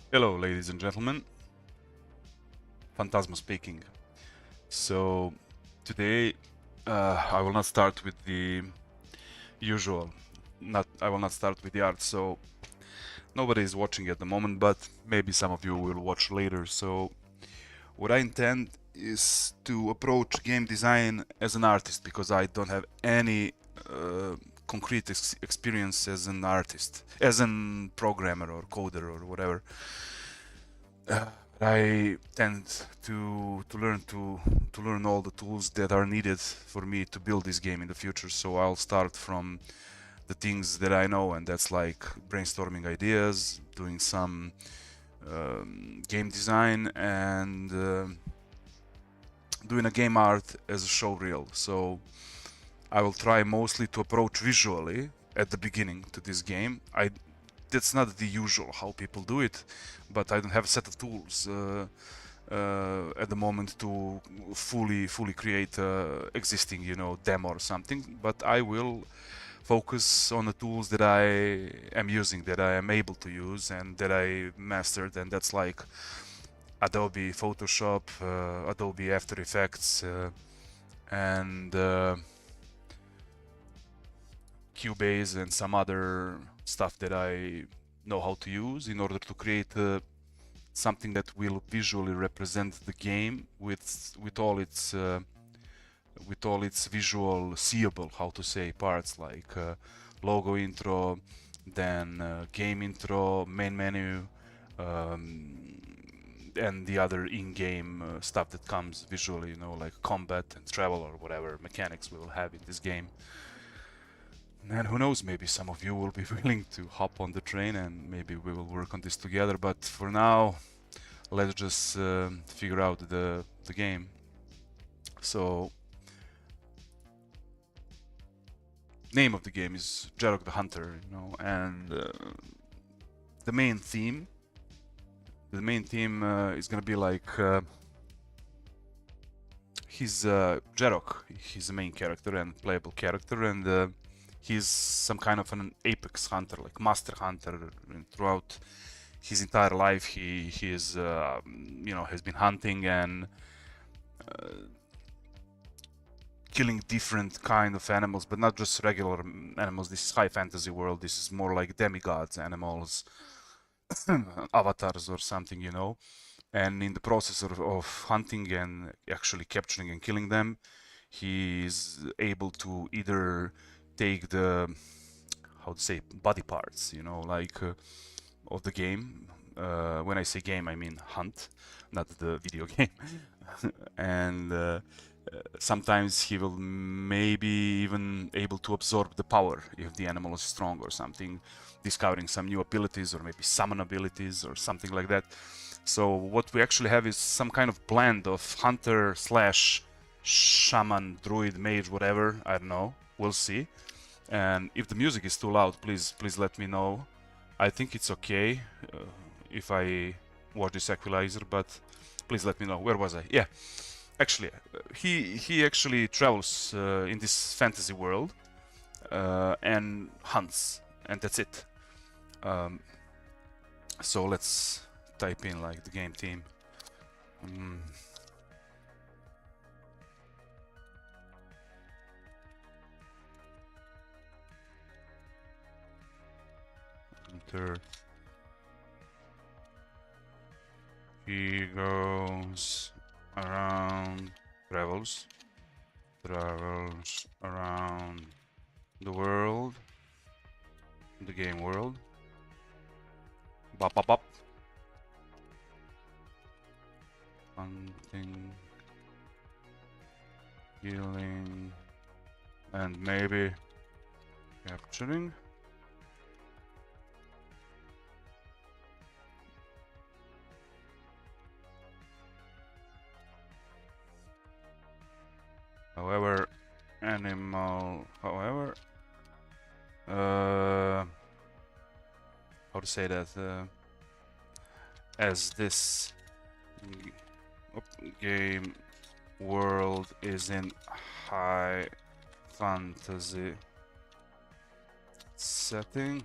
Hello, ladies and gentlemen. Fantazmo speaking. So, today I will not start with the usual. I will not start with the art. So, nobody is watching at the moment, but maybe some of you will watch later. So, what I intend is to approach game design as an artist because I don't have any uh, concrete experience as an artist, as an programmer or coder or whatever. I tend to learn all the tools that are needed for me to build this game in the future. So I'll start from the things that I know, and that's like brainstorming ideas, doing some game design, and doing a game art as a show reel. So I will try mostly to approach visually at the beginning to this game. That's not the usual how people do it, but I don't have a set of tools at the moment to fully create existing, demo or something. But I will focus on the tools that I am using, that I am able to use, and that I mastered, and that's like Adobe Photoshop, Adobe After Effects, and Cubase, and some other stuff that I know how to use in order to create something that will visually represent the game with all its visual seeable, how to say, parts like logo intro, then game intro, main menu, um, and the other in-game stuff that comes visually, like combat and travel or whatever mechanics we will have in this game. And who knows, maybe some of you will be willing to hop on the train and maybe we will work on this together. But for now, let's just figure out the game. So, name of the game is Jarok the Hunter, and the main theme. The main theme is gonna be like he's Jarok. He's the main character and playable character, and he's some kind of an apex hunter, like master hunter. And throughout his entire life, he is has been hunting and killing different kind of animals, but not just regular animals. This is high fantasy world. This is more like demigods animals, avatars or something, And in the process of hunting and actually capturing and killing them, he is able to either take the, how to say, body parts, like of the game. When I say game, I mean hunt, not the video game. And sometimes he will maybe even able to absorb the power if the animal is strong or something, discovering some new abilities or maybe summon abilities or something like that. So what we actually have is some kind of blend of hunter slash shaman, druid, mage, whatever. I don't know. We'll see. And if the music is too loud, please let me know. I think it's okay if I watch this equalizer, but please let me know. Where was I? Yeah, actually, he actually travels in this fantasy world and hunts, and that's it. Um, so let's type in like the game theme. Enter. He goes around, travels around the world, the game world. Bop bop bop. Hunting, healing, and maybe capturing. However, how to say that? As this game world is in high fantasy setting.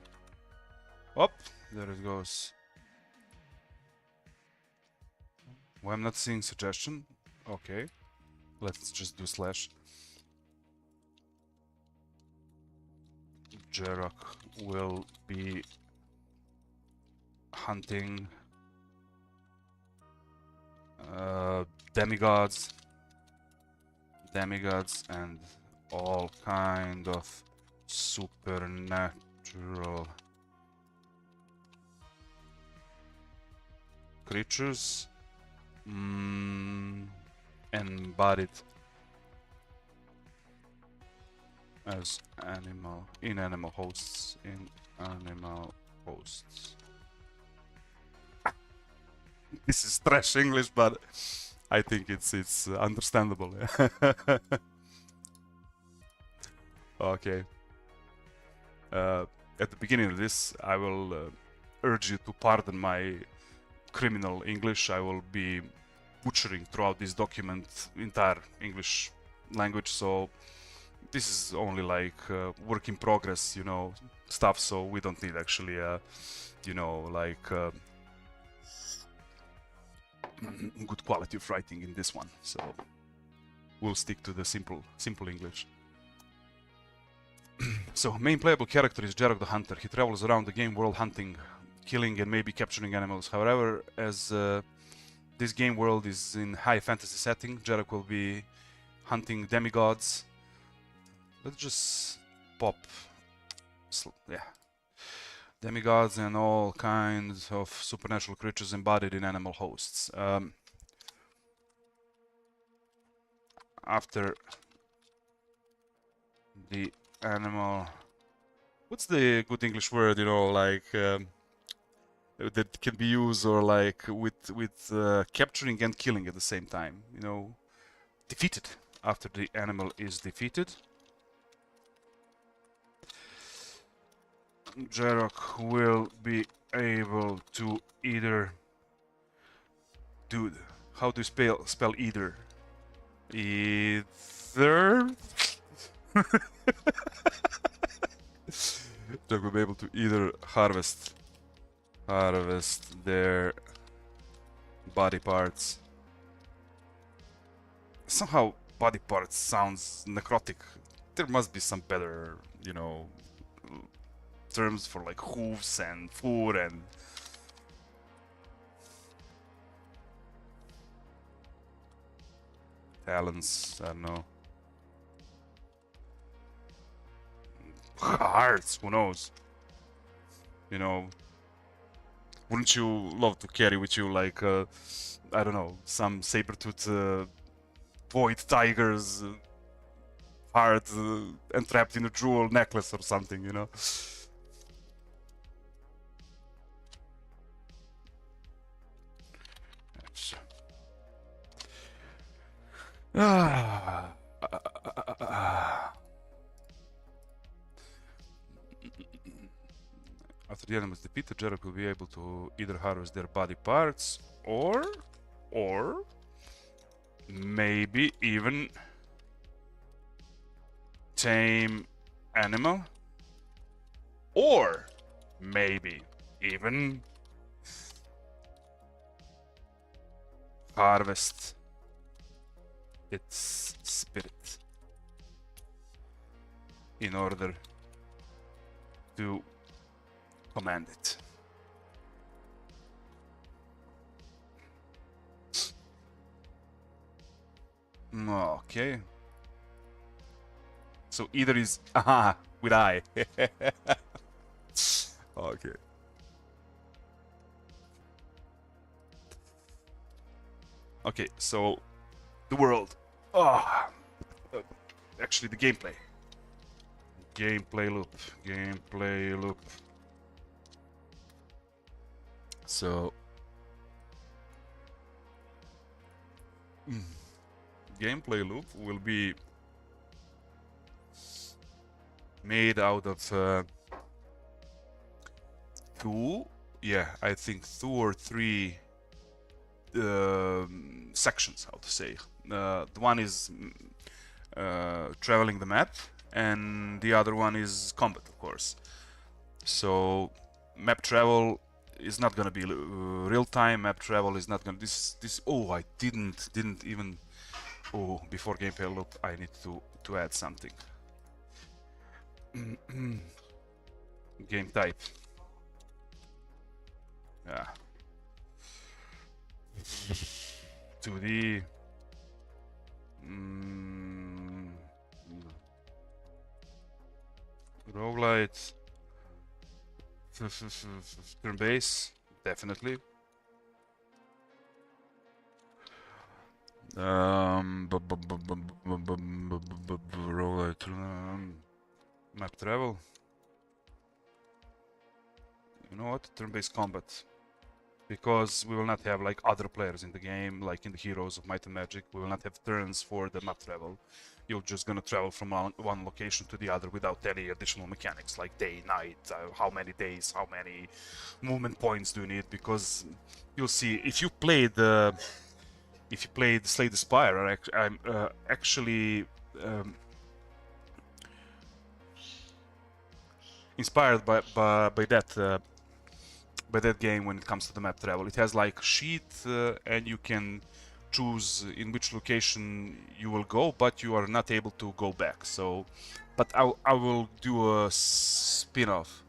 Oh, there it goes. Well, I'm not seeing suggestion. Okay, let's just do slash. Jerok will be hunting demigods, and all kind of supernatural creatures embodied as animal hosts. This is trash English, but I think it's understandable. Okay. At the beginning of this, I will urge you to pardon my criminal English. I will be butchering throughout this document entire English language, so this is only like work in progress, you know, stuff, so we don't need actually you know, like good quality of writing in this one, so we'll stick to the simple English. So, main playable character is Jerok the Hunter. He travels around the game world hunting, killing and maybe capturing animals. However, as this game world is in high fantasy setting, Jerok will be hunting demigods. Let's just pop, yeah, demigods and all kinds of supernatural creatures embodied in animal hosts. After the animal, what's the good English word, you know, like that can be used, or like with capturing and killing at the same time, you know, defeated. After the animal is defeated, Jerok will be able to either, dude, how do you spell either? Either Jerok will be able to either harvest their body parts. Somehow body parts sounds necrotic. There must be some better, you know, terms for like hooves and foot and talons, I don't know. Hearts, who knows? You know, wouldn't you love to carry with you like, I don't know, some saber-tooth void tiger's heart entrapped in a jewel necklace or something, you know? After the enemy is defeated, Jerok will be able to either harvest their body parts or maybe even tame animal, or maybe even harvest its spirit in order to command it. Okay. So either is with I. Okay. Okay, so the world. Actually the gameplay. Gameplay loop. So gameplay loop will be made out of I think two or three sections, how to say. The one is traveling the map, and the other one is combat, of course. So map travel is not gonna be real-time. Map travel is not gonna. This. Oh, I didn't even. Oh, before gameplay loop, I need to add something. Game type. Yeah. 2D. Roguelite. Turn base, definitely. Roguelite. Map travel. You know what? Turn-based combat. Because we will not have like other players in the game, like in the Heroes of Might and Magic. We will not have turns for the map travel. You're just gonna travel from one location to the other without any additional mechanics like day, night, how many days, how many movement points do you need. Because you'll see if you played Slay the Spire, I'm actually inspired by that game when it comes to the map travel. It has like sheet and you can choose in which location you will go, but you are not able to go back. So, but I will do a spin-off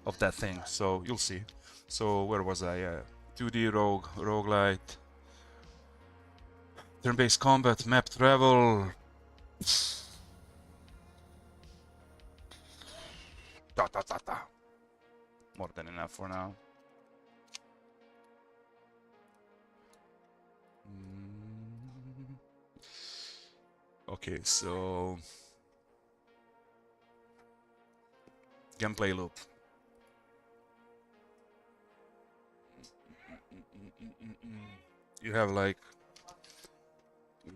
of that thing, so you'll see. So where was I? 2D roguelite, turn-based combat, map travel. More than enough for now. Okay, so gameplay loop. You have like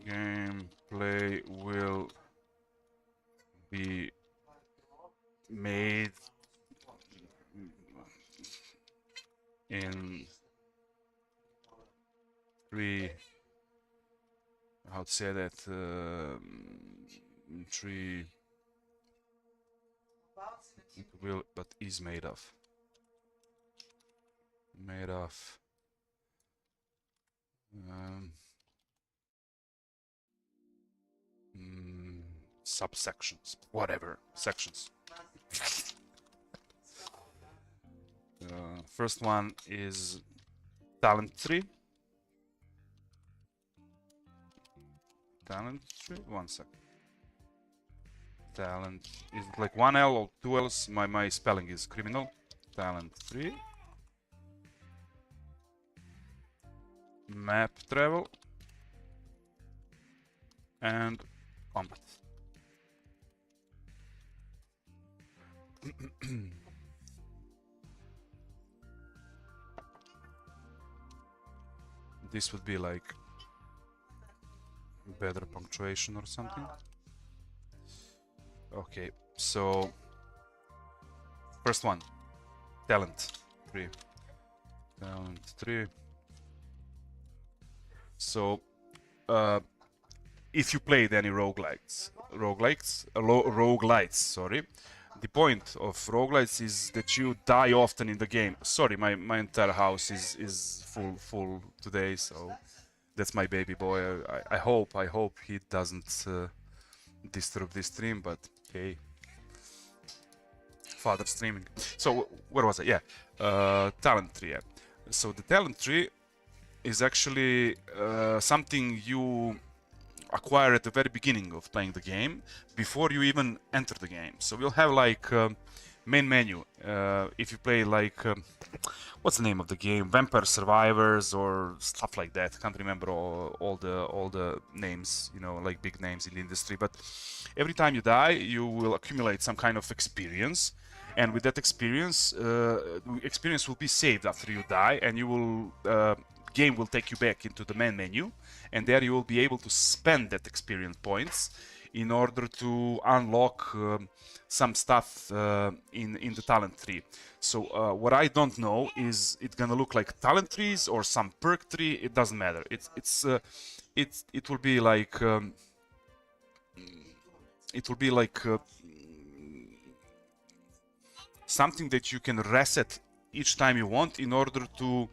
gameplay will be made in three, how to say that, three, will, but is made of subsections, whatever, sections. First one is talent tree. Talent tree, 1 second. Talent, is it like 1 L or 2 L's? My spelling is criminal. Talent 3. Map travel. And combat. This would be like better punctuation or something. Okay, so first one, talent 3. Talent 3. So if you played any roguelites, sorry, the point of roguelites is that you die often in the game. Sorry, my entire house is full today, so that's my baby boy. I hope he doesn't disturb this stream, but hey, father streaming. So where was I? Yeah, talent tree. Yeah. So the talent tree is actually something you acquire at the very beginning of playing the game, before you even enter the game. So we'll have like main menu. If you play like what's the name of the game? Vampire Survivors or stuff like that. Can't remember all the names, you know, like big names in the industry. But every time you die, you will accumulate some kind of experience, and with that experience, experience will be saved after you die, and you will game will take you back into the main menu, and there you will be able to spend that experience points in order to unlock some stuff in the talent tree. So what I don't know is it gonna look like talent trees or some perk tree. It doesn't matter. It will be like something that you can reset each time you want in order to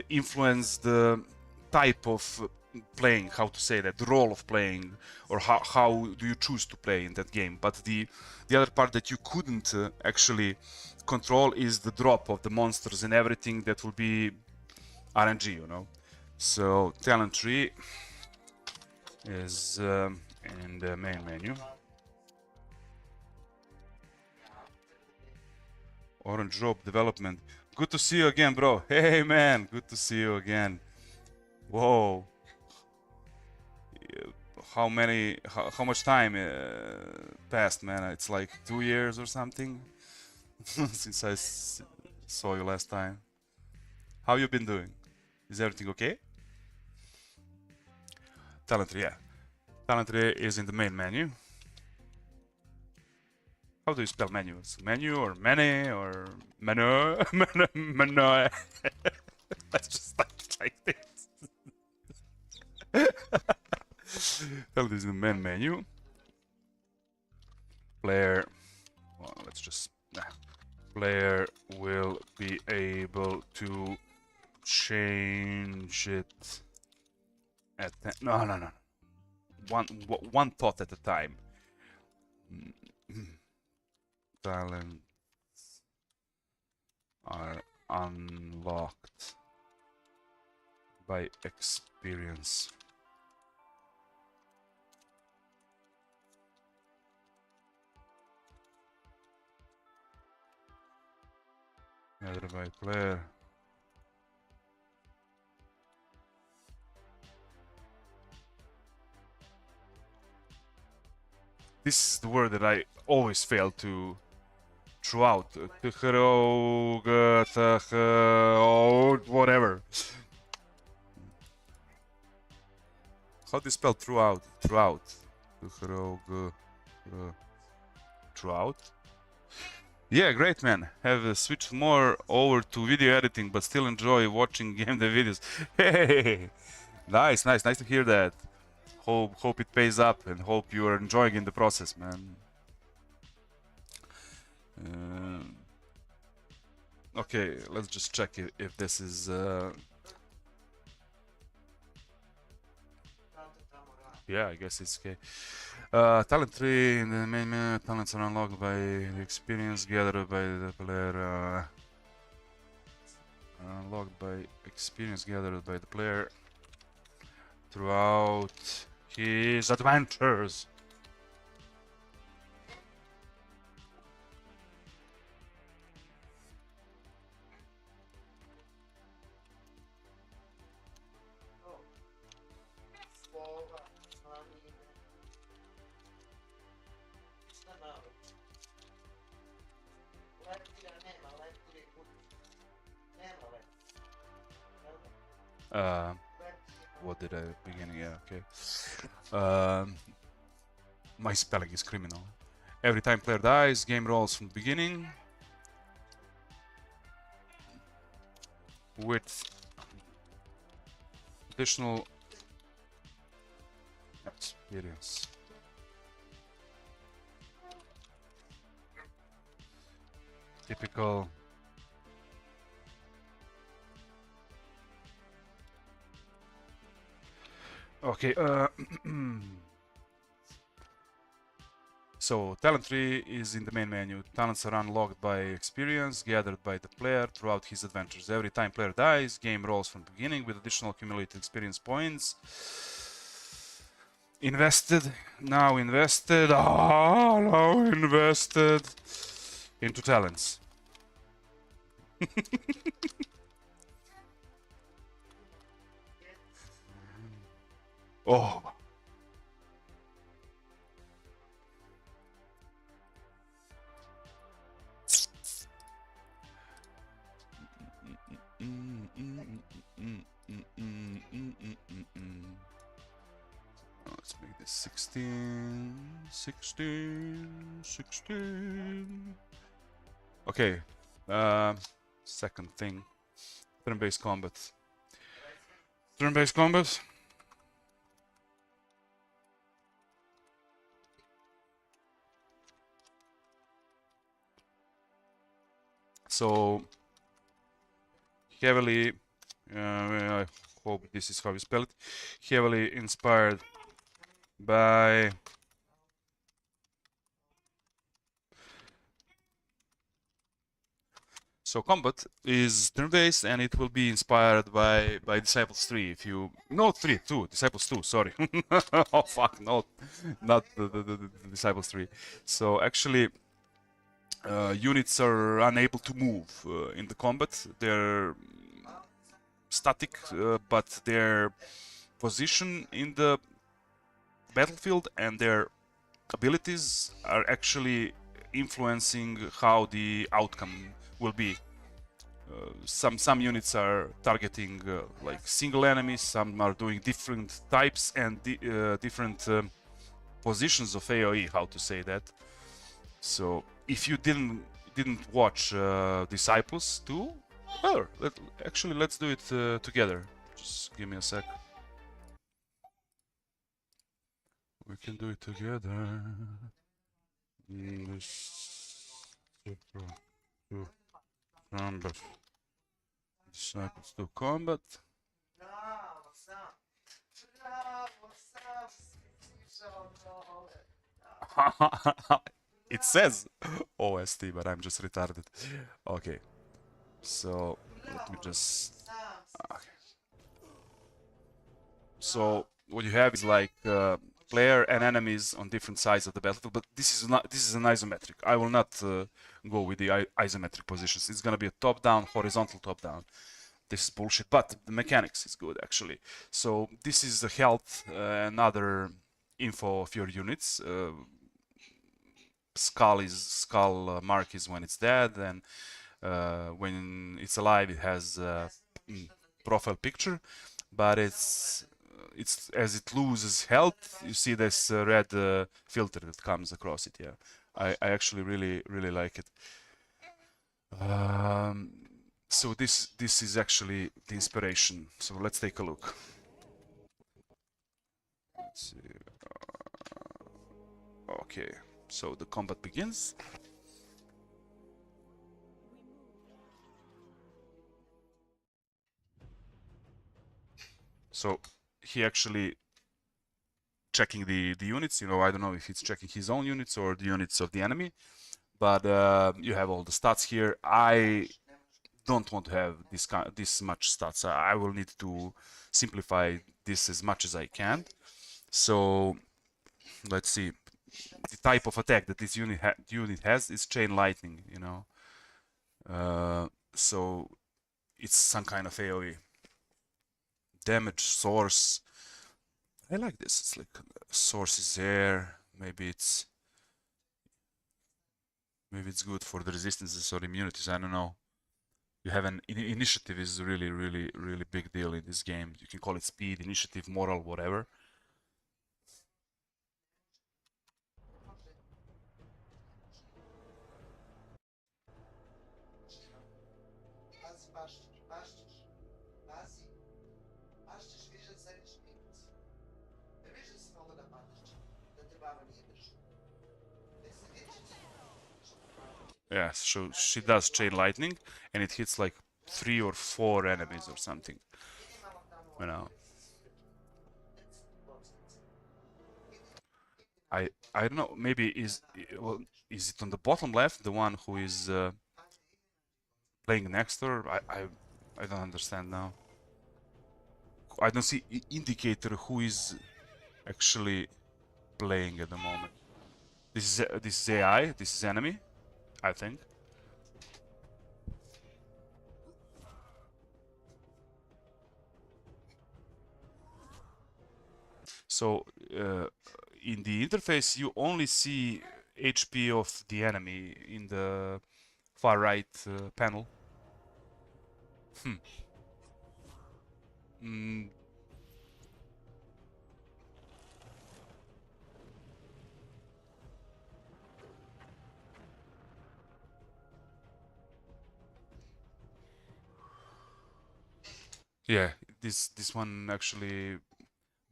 influence the type of playing, how to say that, the role of playing, or how do you choose to play in that game. But the other part that you couldn't actually control is the drop of the monsters and everything. That will be RNG, you know. So talent tree is in the main menu. Orange rope development. Good to see you again, bro. Hey man, good to see you again. Whoa. How much time passed, man? It's like 2 years or something since I saw you last time. How you been doing? Is everything okay? Talent tree, yeah. Talent tree is in the main menu. How do you spell menu? It's menu or many or menu? Menu. Let's just start it like this. Talent is in the main menu. Player. Well, let's just. Player will be able to change it at no. One thought at a time. Talents are unlocked by experience. Either by player. This is the word that I always fail to throughout. Whatever. How do you spell throughout? Throughout. Throughout. Yeah, great man. Have switched more over to video editing, but still enjoy watching game dev videos. Hey, nice to hear that. Hope it pays up, and hope you are enjoying in the process, man. Okay, let's just check if this is. Yeah, I guess it's okay. Talent tree in the main menu. Talents are unlocked by the experience gathered by the player. Unlocked by experience gathered by the player throughout his adventures. What did I begin? Yeah, okay. My spelling is criminal. Every time player dies, game rolls from the beginning with additional experience. Typical. Okay, so talent tree is in the main menu. Talents are unlocked by experience gathered by the player throughout his adventures. Every time player dies, game rolls from the beginning with additional accumulated experience points. Invested, now invested into talents. Oh. Let's make this 16. Okay. Second thing. Turn-based combat. Turn-based combat. So heavily, I hope this is how you spell it, heavily inspired by so combat is turn-based and it will be inspired by Disciples 3. If you no 3 2 Disciples 2, sorry. Oh fuck, no, not the Disciples 3. So actually units are unable to move in the combat. They're static, but their position in the battlefield and their abilities are actually influencing how the outcome will be. Some units are targeting like single enemies, some are doing different types and different positions of AoE, how to say that. So if you didn't watch Disciples 2, well, actually let's do it together. Just give me a sec. We can do it together. Combat. Disciples to combat. It says OST, but I'm just retarded. Okay, so let me just. Okay. So what you have is like player and enemies on different sides of the battlefield, but this is an isometric. I will not go with the isometric positions. It's gonna be a top-down, horizontal top-down. This is bullshit, but the mechanics is good actually. So this is the health and other info of your units. Skull mark is when it's dead, and when it's alive it has profile picture, but it's as it loses health, you see this red filter that comes across it. Yeah, I actually really like it. So this is actually the inspiration. So let's take a look. Let's see. Okay, so the combat begins. So he actually checking the units. You know, I don't know if it's checking his own units or the units of the enemy, but you have all the stats here. I don't want to have this much stats. I will need to simplify this as much as I can. So let's see. The type of attack that this unit has is chain lightning. You know, so it's some kind of AOE. Damage source. I like this. It's like source is there. Maybe it's good for the resistances or immunities. I don't know. You have an initiative is really big deal in this game. You can call it speed, initiative, moral, whatever. Yeah, so she does chain lightning, and it hits like 3 or 4 enemies or something. You know. I don't know. Maybe is it on the bottom left the one who is playing next to her? I don't understand now. I don't see indicator who is actually playing at the moment. This is AI. This is enemy, I think. So in the interface, you only see HP of the enemy in the far right panel. Mm, yeah, this one actually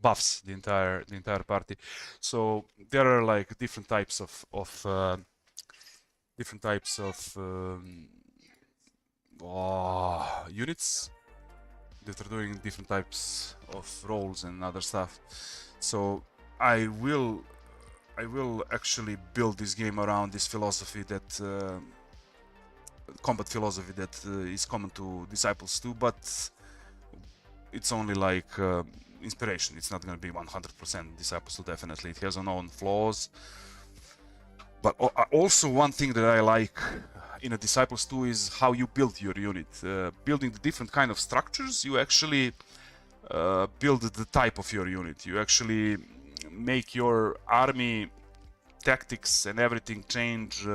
buffs the entire party. So there are like different types of units that are doing different types of roles and other stuff. So I will actually build this game around this philosophy that combat philosophy that is common to Disciples 2, but it's only like inspiration. It's not going to be 100% Disciples 2, definitely. It has its own flaws. But also one thing that I like in a Disciples 2 is how you build your unit. Building the different kind of structures, you actually build the type of your unit. You actually make your army tactics and everything change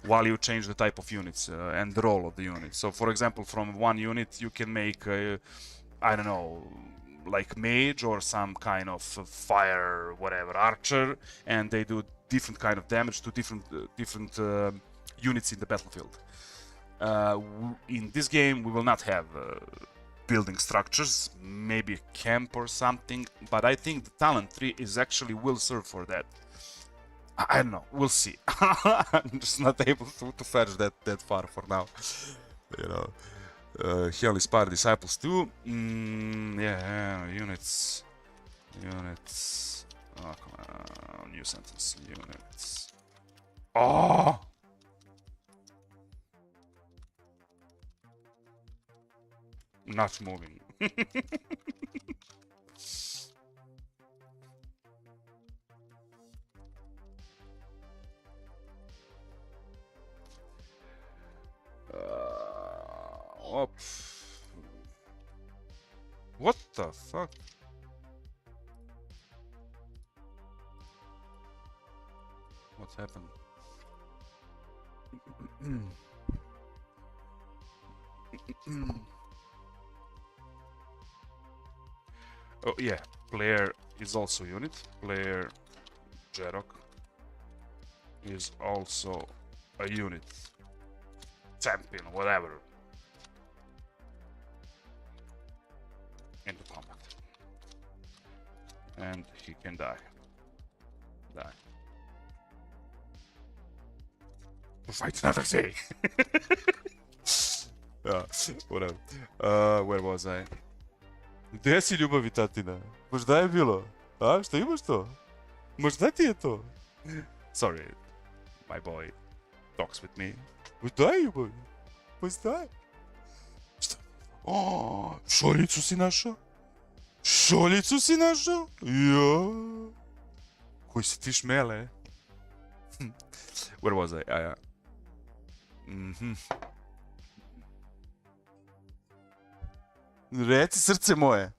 while you change the type of units and the role of the unit. So for example, from one unit you can make I don't know, like mage or some kind of fire whatever archer, and they do different kind of damage to different units in the battlefield. In this game we will not have building structures, maybe a camp or something, but I think the talent tree is actually will serve for that. I don't know, we'll see. I'm just not able to fetch that far for now, you know. He only inspired Disciples 2. Yeah, units. Oh, come on, new sentence. Units. Oh! Not moving. What the fuck? What happened? Oh yeah, player is also unit. Player Jerok is also a unit. Champion, whatever. Into combat. And he can die. Fight another day. Whatever. Where was I? Gde si ljubavi, tatina? Baš da je bilo? A, šta imaš to? Baš da ti je to? Sorry, my boy talks with me. Baš da je ljubavi? Baš da je? Šta? O, šoljicu si našao? Šoljicu si našao? Ja. Koji si ti šmele? Where was I? Reci, srce moje.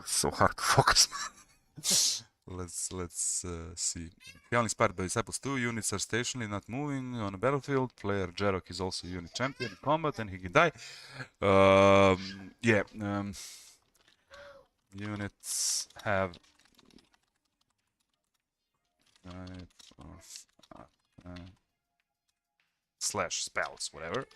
So hard to focus. Let's see. He only inspired by Disciples 2. Units are stationary, not moving on a battlefield. Player Jerok is also unit champion in combat, and he can die. Units have slash spells, whatever.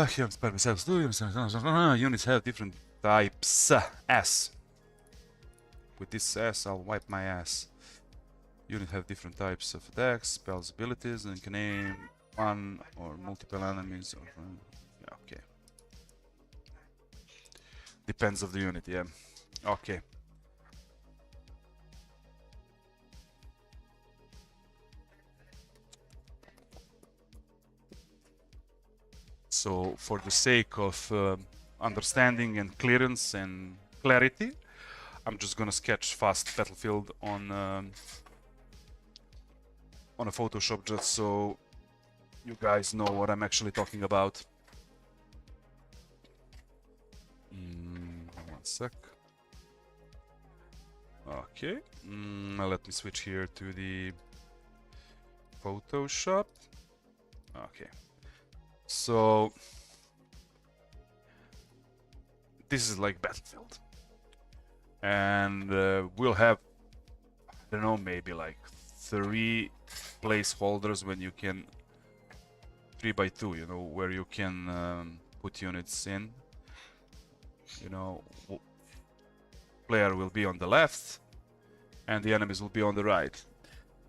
Here, inspired by Disciples 2. Units have different types. S. With this S, I'll wipe my ass. Units have different types of attacks, spells, abilities, and can aim one or multiple enemies. Yeah, okay. Depends of the unit, yeah. Okay. So, for the sake of understanding and clearance and clarity, I'm just gonna sketch fast battlefield on a Photoshop just so you guys know what I'm actually talking about. 1 sec. Okay. Let me switch here to the Photoshop. Okay. So this is like Battlefield. And we'll have, I don't know, maybe like 3 placeholders when you can 3x2, you know, where you can put units in. You know, player will be on the left and the enemies will be on the right.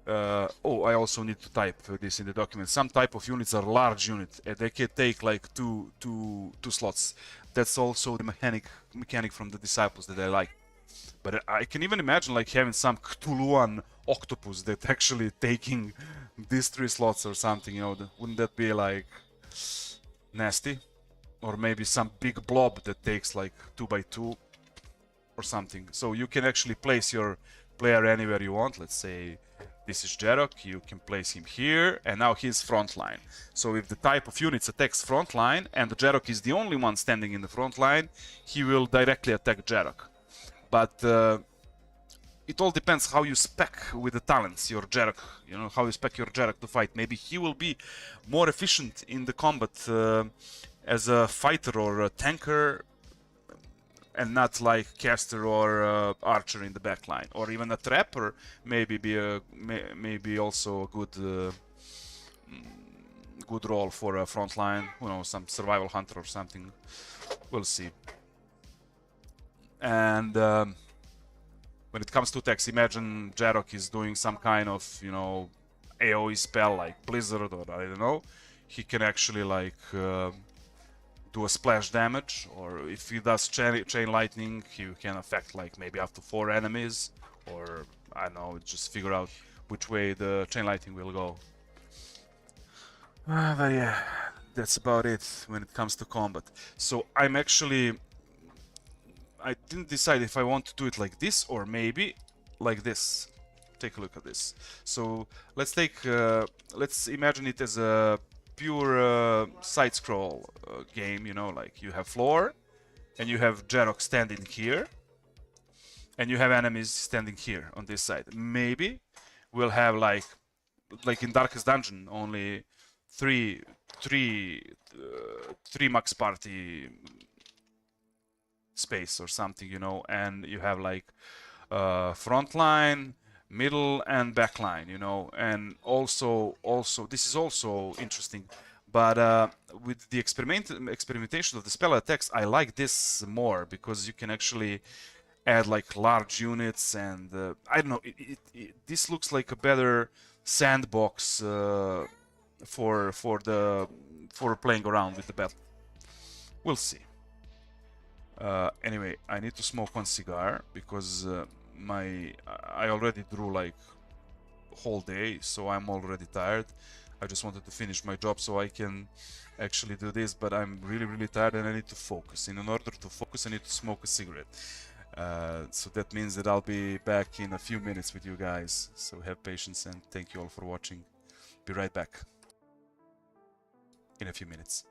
Oh, I also need to type this in the document. Some type of units are large units and they can take like two slots. That's also the mechanic from the Disciples that I like. But I can even imagine like having some Cthulhuan octopus that actually taking these 3 slots or something, you know, wouldn't that be like nasty? Or maybe some big blob that takes like 2x2 or something. So you can actually place your player anywhere you want. Let's say this is Jarok, you can place him here, and now he's front line. So if the type of units attacks front line, and the Jarok is the only one standing in the front line, he will directly attack Jarok. But it all depends how you spec with the talents your Jarok, you know, how you spec your Jarok to fight. Maybe he will be more efficient in the combat as a fighter or a tanker, and not like caster or archer in the back line, or even a trapper. Maybe maybe also a good role for a front line. You know, some survival hunter or something. We'll see. And when it comes to attacks, imagine Jarok is doing some kind of, you know, AoE spell like Blizzard or I don't know. He can actually like do a splash damage, or if he does chain lightning, he can affect like maybe up to 4 enemies, or I don't know, just figure out which way the chain lightning will go. But yeah, that's about it when it comes to combat. So I didn't decide if I want to do it like this or maybe like this. Take a look at this. So let's imagine it as a pure side-scroll game, you know, like you have floor, and you have Jarok standing here, and you have enemies standing here on this side. Maybe we'll have like in Darkest Dungeon, only three max party space or something, you know, and you have like front line, middle and back line, you know. And also this is also interesting, but with the experimentation of the spell attacks, I like this more because you can actually add like large units, and I don't know, this looks like a better sandbox for playing around with the battle. We'll see. Anyway, I need to smoke 1 cigar because I already drew like whole day, so I'm already tired. I just wanted to finish my job so I can actually do this, but I'm really tired and I need to focus. In order to focus, I need to smoke a cigarette. So that means that I'll be back in a few minutes with you guys. So have patience and thank you all for watching. Be right back in a few minutes.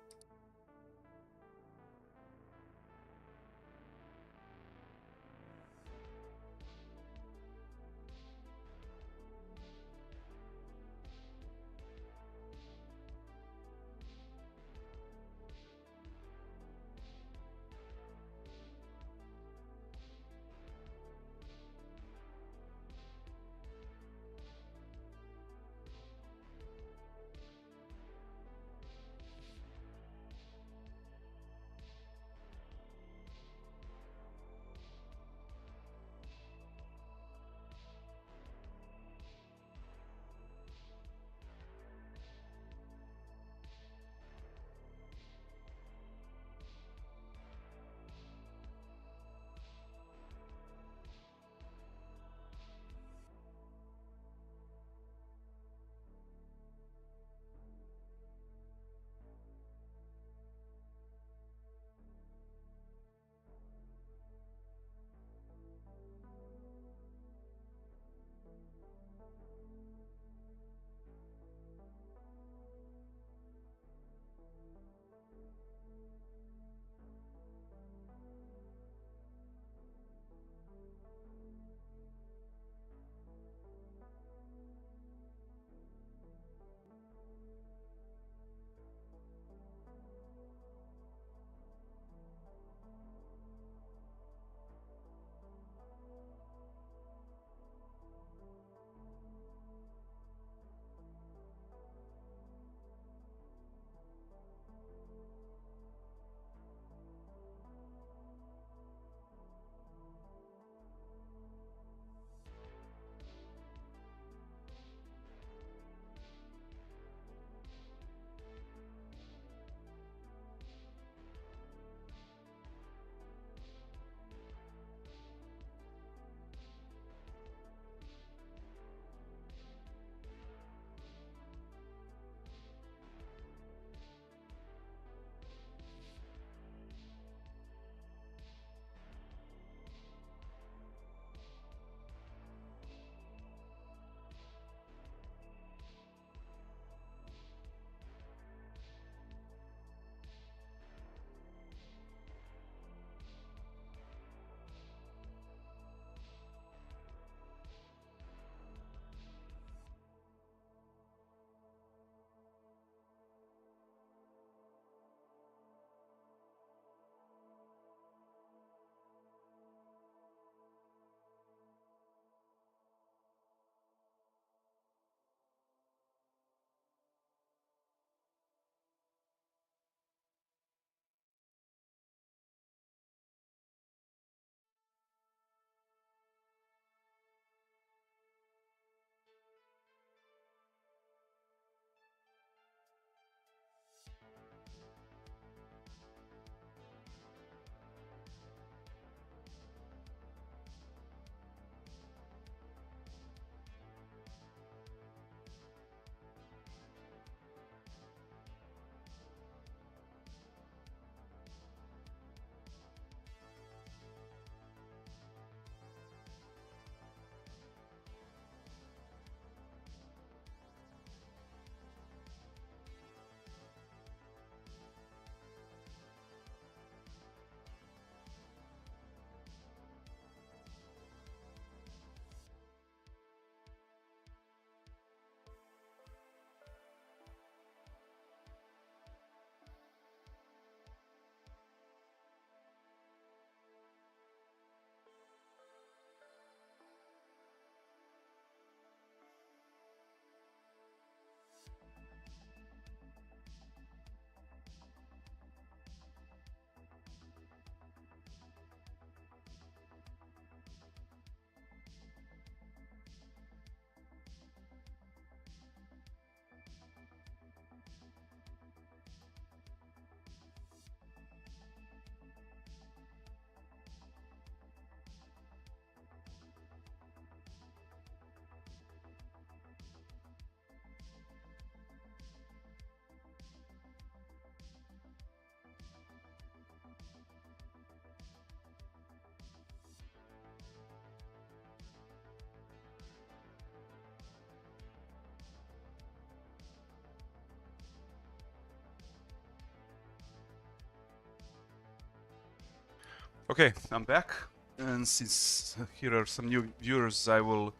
Okay, I'm back, and since here are some new viewers, I will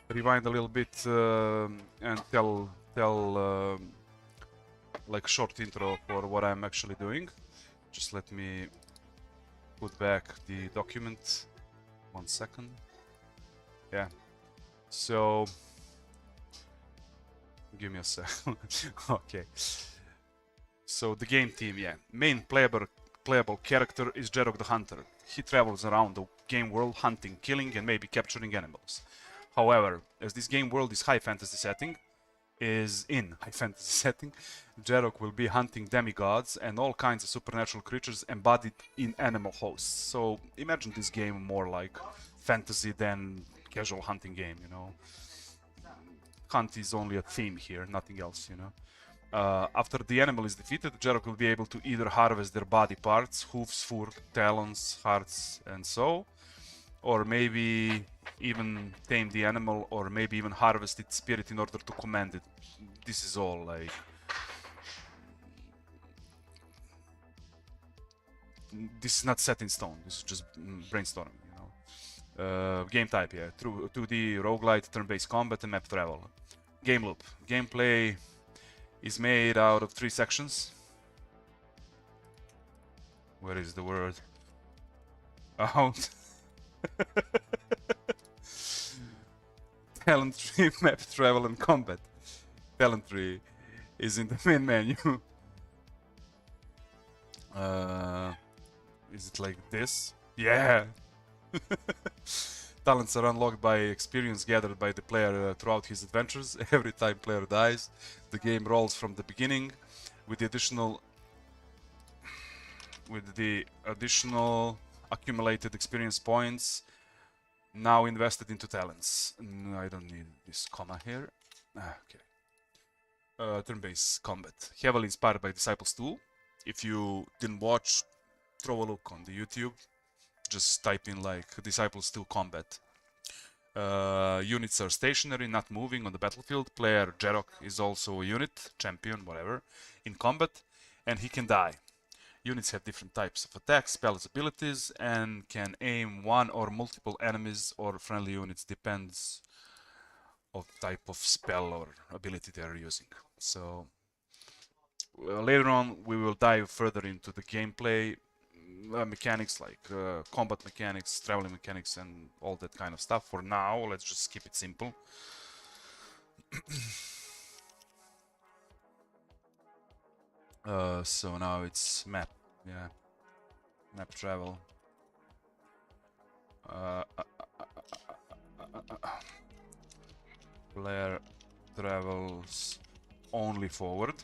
rewind a little bit and tell like short intro for what I'm actually doing. Just let me put back the document. 1 second. Yeah. So give me a sec. Okay. So the game team, yeah. Main playable character is Jerok the Hunter. He travels around the game world hunting, killing, and maybe capturing animals. However, as this game world is high fantasy setting, Jerok will be hunting demigods and all kinds of supernatural creatures embodied in animal hosts. So imagine this game more like fantasy than casual hunting game, you know. Hunt is only a theme here, nothing else, you know. After the animal is defeated, Jerok will be able to either harvest their body parts, hooves, fur, talons, hearts, and so, or maybe even tame the animal, or maybe even harvest its spirit in order to command it. This is all like... This is not set in stone, this is just brainstorming, you know. Game type, yeah, 2D, roguelite, turn-based combat, and map travel. Game loop. Gameplay is made out of 3 sections. Where is the word? Out. Talent tree, map travel, and combat. Talent tree is in the main menu. Is it like this? Yeah! Talents are unlocked by experience gathered by the player throughout his adventures. Every time player dies, the game rolls from the beginning with the additional accumulated experience points now invested into talents. No, I don't need this comma here. Okay. Turn-based combat. Heavily inspired by Disciples 2. If you didn't watch, throw a look on the YouTube. Just type in like Disciples 2 combat. Units are stationary, not moving on the battlefield. Player Jerok is also a unit, champion, whatever, in combat, and he can die. Units have different types of attacks, spells, abilities, and can aim one or multiple enemies or friendly units, depends on type of spell or ability they are using. So later on we will dive further into the gameplay mechanics, like combat mechanics, traveling mechanics, and all that kind of stuff. For now, let's just keep it simple. So now it's map, yeah, map travel. Player travels only forward.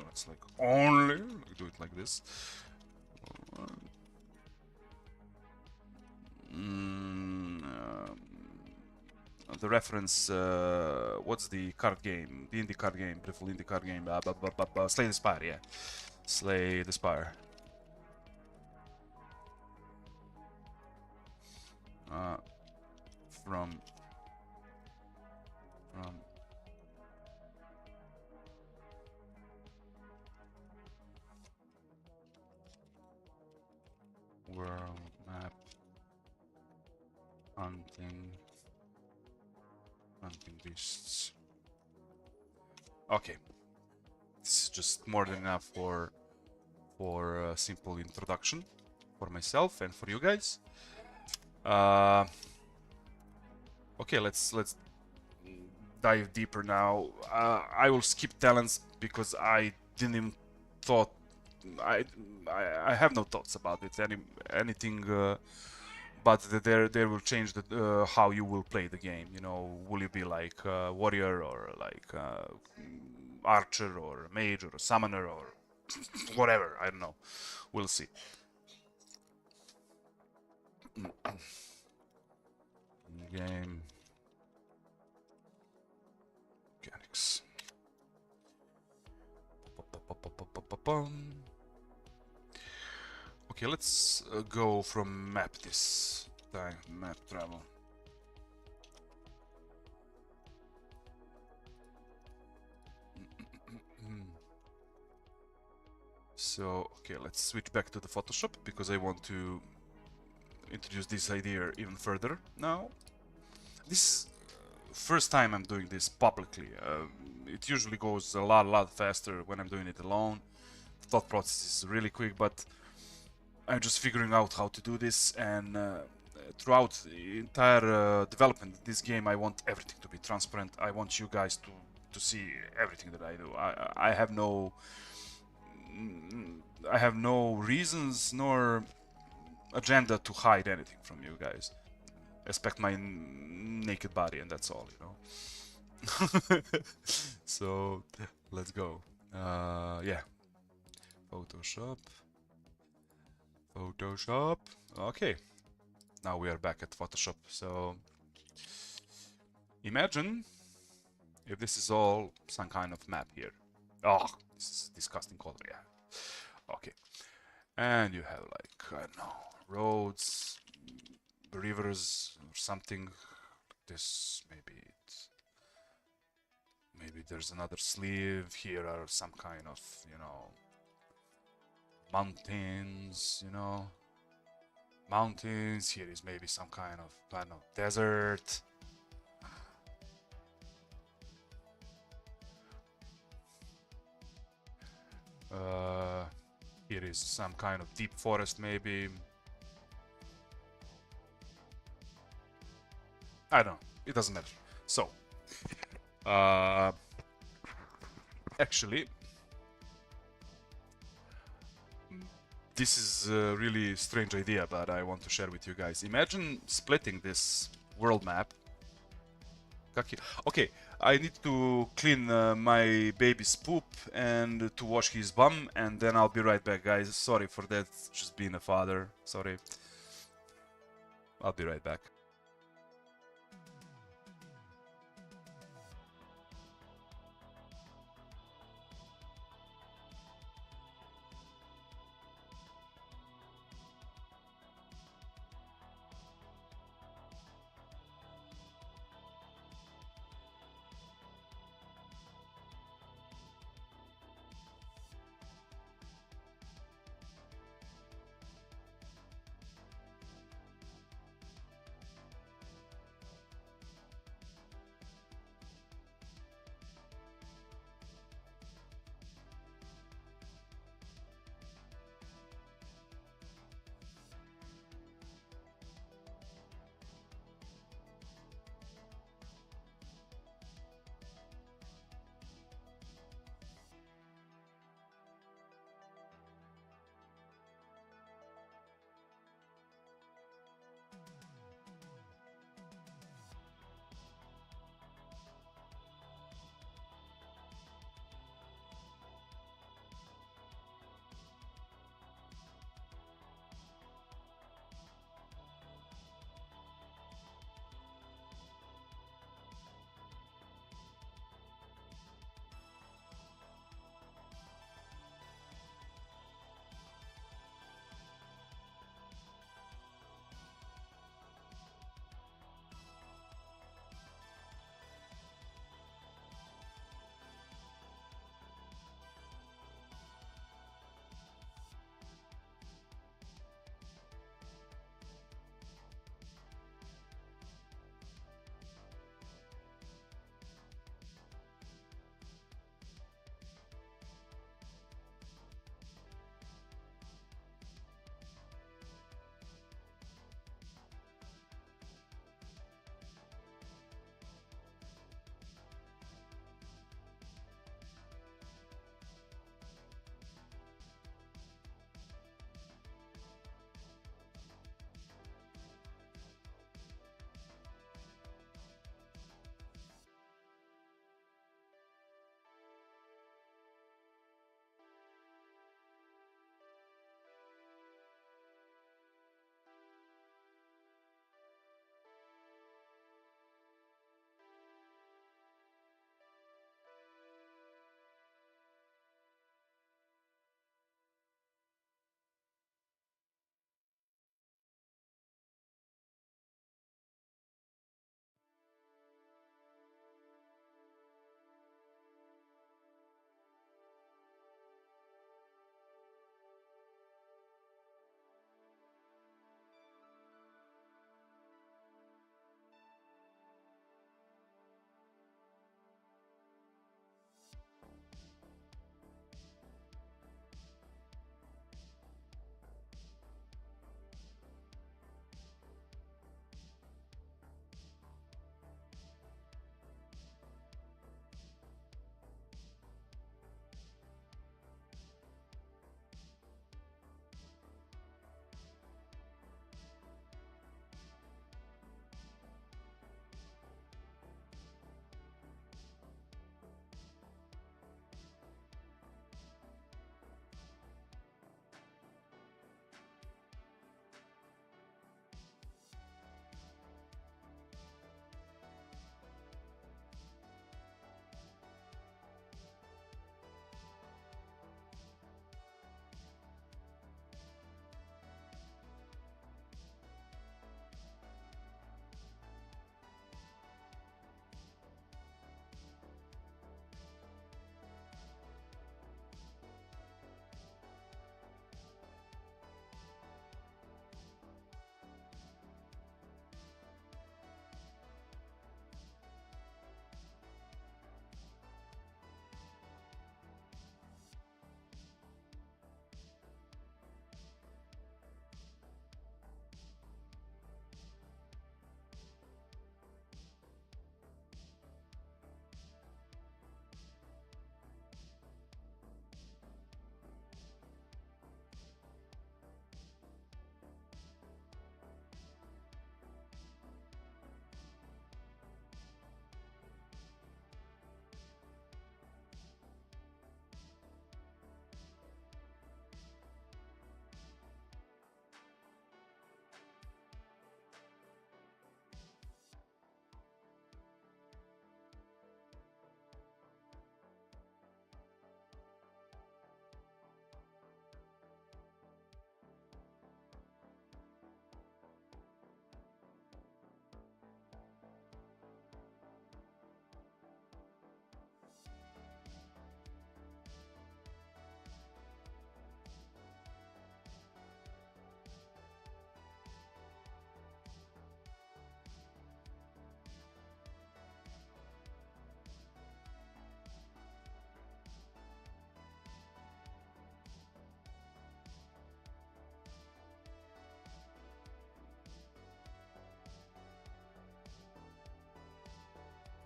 Let's like only do it like this. The reference, what's the card game? The indie card game, beautiful indie card game. Slay the Spire, yeah. Slay the Spire. From world map hunting beasts. Okay, this is just more than enough for a simple introduction for myself and for you guys. Okay, let's dive deeper now. I will skip talents because I didn't even thought. I have no thoughts about it. Anything. But there will change the how you will play the game. You know, will you be like a warrior or like archer or a mage or a summoner or whatever? I don't know. We'll see. Game mechanics. Okay, let's go from map this time. Map travel. So, okay, let's switch back to the Photoshop because I want to introduce this idea even further now. This is first time I'm doing this publicly. It usually goes a lot faster when I'm doing it alone. The thought process is really quick, but I'm just figuring out how to do this, and throughout the entire development of this game, I want everything to be transparent. I want you guys to see everything that I do. I have no reasons nor agenda to hide anything from you guys. Expect my naked body, and that's all, you know. So let's go. Yeah. Photoshop. Okay. Now we are back at Photoshop. So imagine if this is all some kind of map here. Oh, this is disgusting color. Yeah. Okay. And you have like, I don't know, roads, rivers, or something. This maybe maybe there's another sleeve. Here are some kind of, you know, mountains, you know. Mountains. Here is maybe some kind of, I don't know, desert. Here is some kind of deep forest, maybe. I don't know. It doesn't matter. So, actually, this is a really strange idea, but I want to share with you guys. Imagine splitting this world map. Okay, I need to clean my baby's poop and to wash his bum, and then I'll be right back, guys. Sorry for that, just being a father. Sorry. I'll be right back.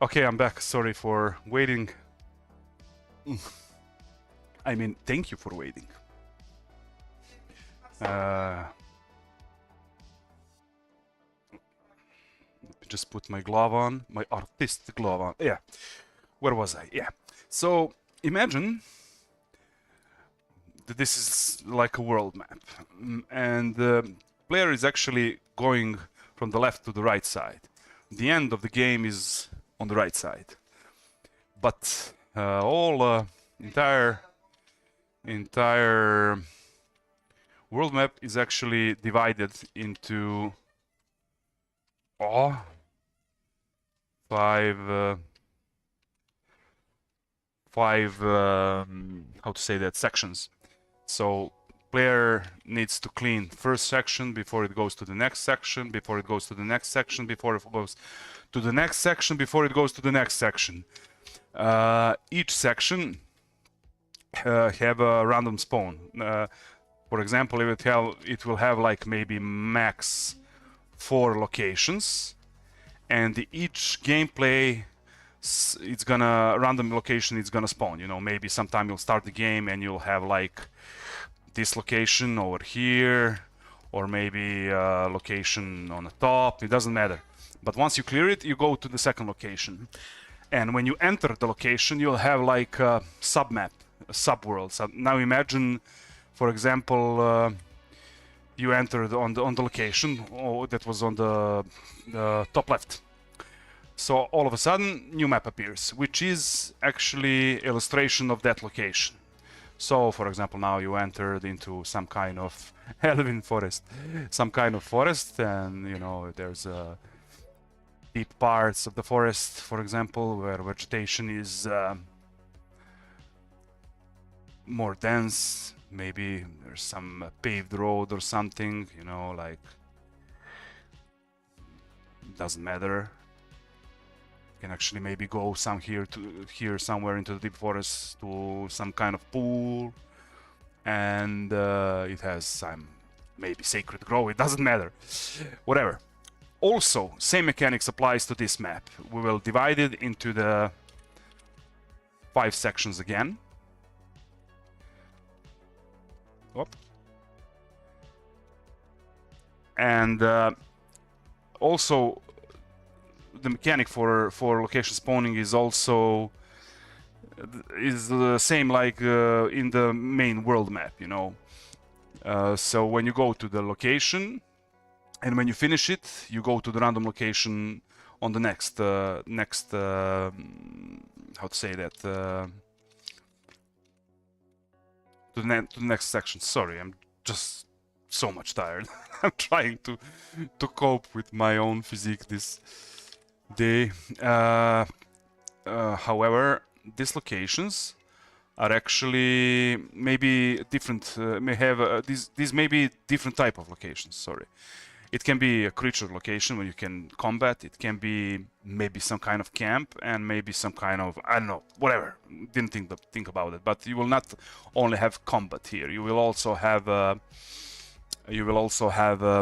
Okay, I'm back. Sorry for waiting. I mean, thank you for waiting. Just put my glove on, my artist glove on. Yeah, where was I? Yeah. So imagine that this is like a world map, and the player is actually going from the left to the right side. The end of the game is on the right side, but entire world map is actually divided into five how to say that, sections. So player needs to clean first section before it goes to the next section, before it goes to the next section, before it goes to the next section, before it goes to the next section. Each section have a random spawn. For example, it will have like maybe max 4 locations, and each gameplay it's gonna random location it's gonna spawn. You know, maybe sometime you'll start the game and you'll have like this location over here, or maybe a location on the top. It doesn't matter. But once you clear it, you go to the second location, and when you enter the location, you'll have like a submap, a subworld. So now imagine, for example, you entered on the location that was on the top left. So all of a sudden, new map appears, which is actually illustration of that location. So, for example, now you entered into some kind of Elven forest, and you know there's deep parts of the forest, for example, where vegetation is more dense. Maybe there's some paved road or something, you know, like, doesn't matter. You can actually maybe go here somewhere into the deep forest to some kind of pool, and it has some maybe sacred grove. It doesn't matter, whatever. Also, same mechanics applies to this map. We will divide it into the 5 sections again. And also the mechanic for location spawning is also the same like in the main world map, you know. So when you go to the location and when you finish it, you go to the random location on the next how to say that, to the next section. Sorry, I'm just so much tired. I'm trying to cope with my own physique this day. However, these locations are actually maybe different. May have these may be different type of locations. Sorry, it can be a creature location where you can combat. It can be maybe some kind of camp, and maybe some kind of, I don't know, whatever. Didn't think about it. But you will not only have combat here. You will also have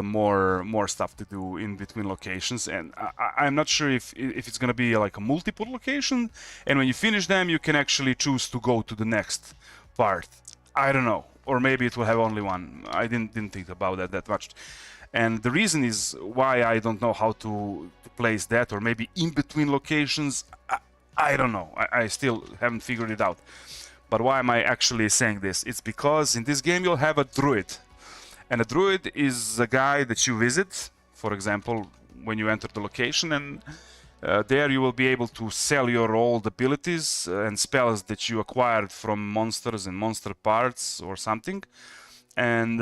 more stuff to do in between locations, and I'm not sure if it's gonna be like a multiple location, and when you finish them you can actually choose to go to the next part. I don't know, or maybe it will have only one. I didn't think about that much, and the reason is why I don't know how to place that, or maybe in between locations. I don't know. I still haven't figured it out. But why am I actually saying this? It's because in this game you'll have a druid. And a druid is a guy that you visit, for example, when you enter the location, and there you will be able to sell your old abilities and spells that you acquired from monsters and monster parts or something, and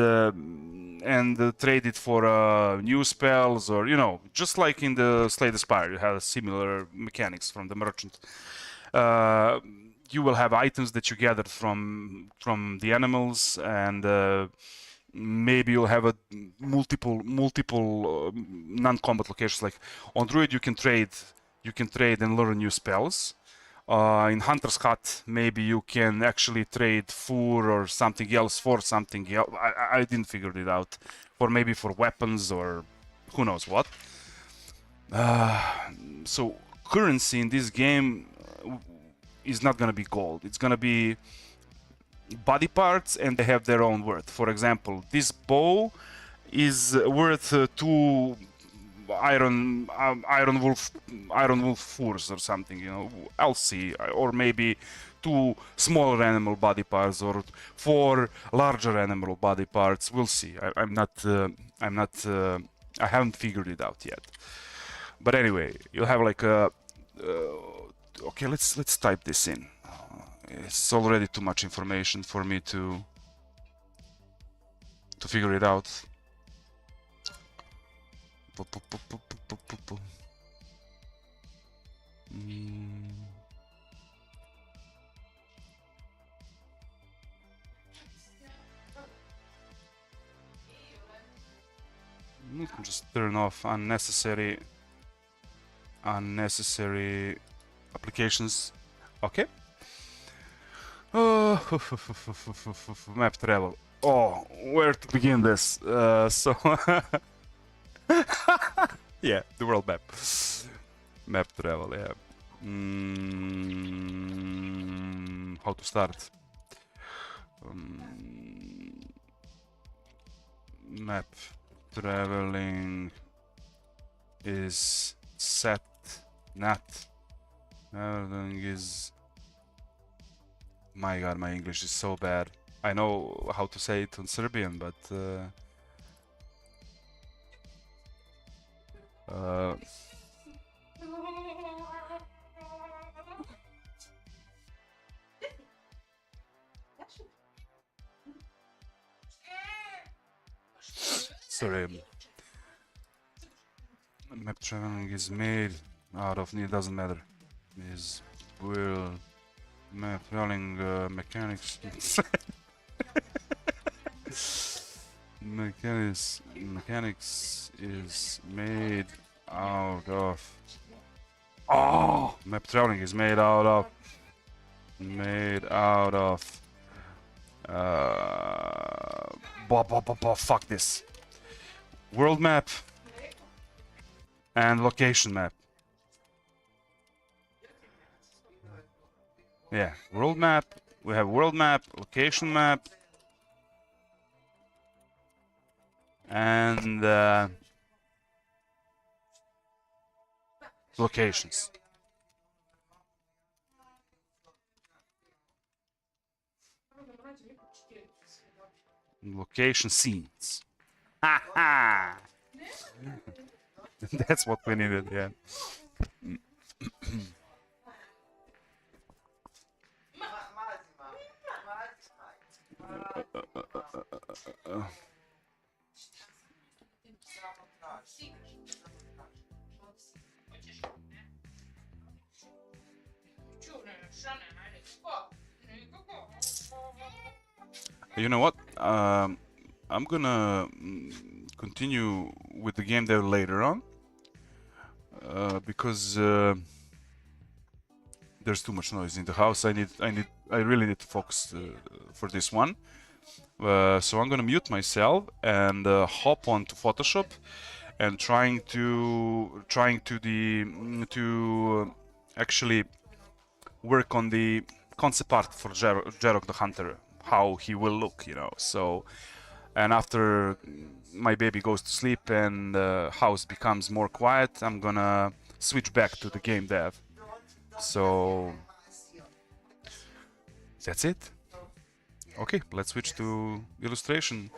trade it for new spells, or, you know, just like in the Slay the Spire, you have similar mechanics from the merchant. You will have items that you gathered from the animals, and maybe you'll have a multiple non-combat locations. Like on Druid, you can trade and learn new spells. In Hunter's Hut, maybe you can actually trade food or something else for something else. I didn't figure it out. Or maybe for weapons, or who knows what. So currency in this game is not gonna be gold. It's gonna be body parts, and they have their own worth. For example, this bow is worth 2 iron wolf furs or something, you know. I'll see, or maybe 2 smaller animal body parts, or 4 larger animal body parts. We'll see. I haven't figured it out yet. But anyway, you'll have like a okay, let's type this in. It's already too much information for me to figure it out. You can just turn off unnecessary applications. Okay. Map travel. Oh, where to begin this? So yeah, the world map. Map travel, yeah. How to start? Map traveling is set, not. Traveling is. My god, my English is so bad. I know how to say it in Serbian, but sorry. Map traveling is made out of, it doesn't matter. Is will map traveling mechanics. Mechanics is made out of. Oh, map traveling is made out of. Fuck this. World map and location map. Yeah, world map. We have world map, location map, and locations. Location scenes. Ha. That's what we needed, yeah. You know what? I'm gonna continue with the game dev later on because there's too much noise in the house. I really need to focus for this one. So I'm gonna mute myself and hop onto Photoshop and trying to actually work on the concept art for Jarok the Hunter, how he will look, you know. So, and after my baby goes to sleep and the house becomes more quiet, I'm gonna switch back to the game dev. So that's it. Okay, let's switch to illustration.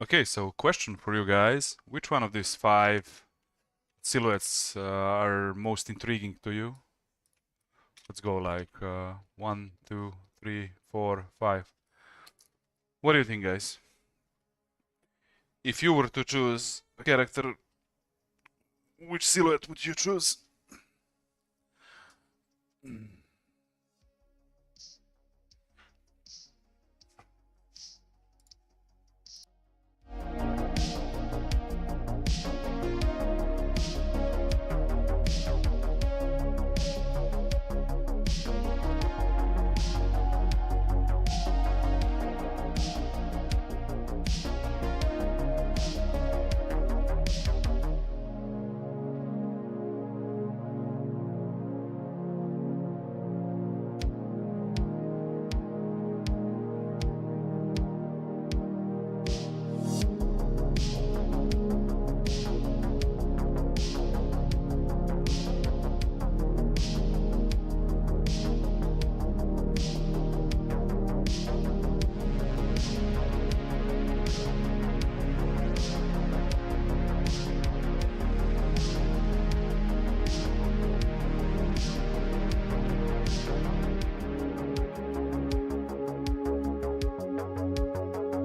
Okay, so question for you guys. Which one of these 5 silhouettes are most intriguing to you? Let's go like 1, 2, 3, 4, 5. What do you think, guys? If you were to choose a character, which silhouette would you choose?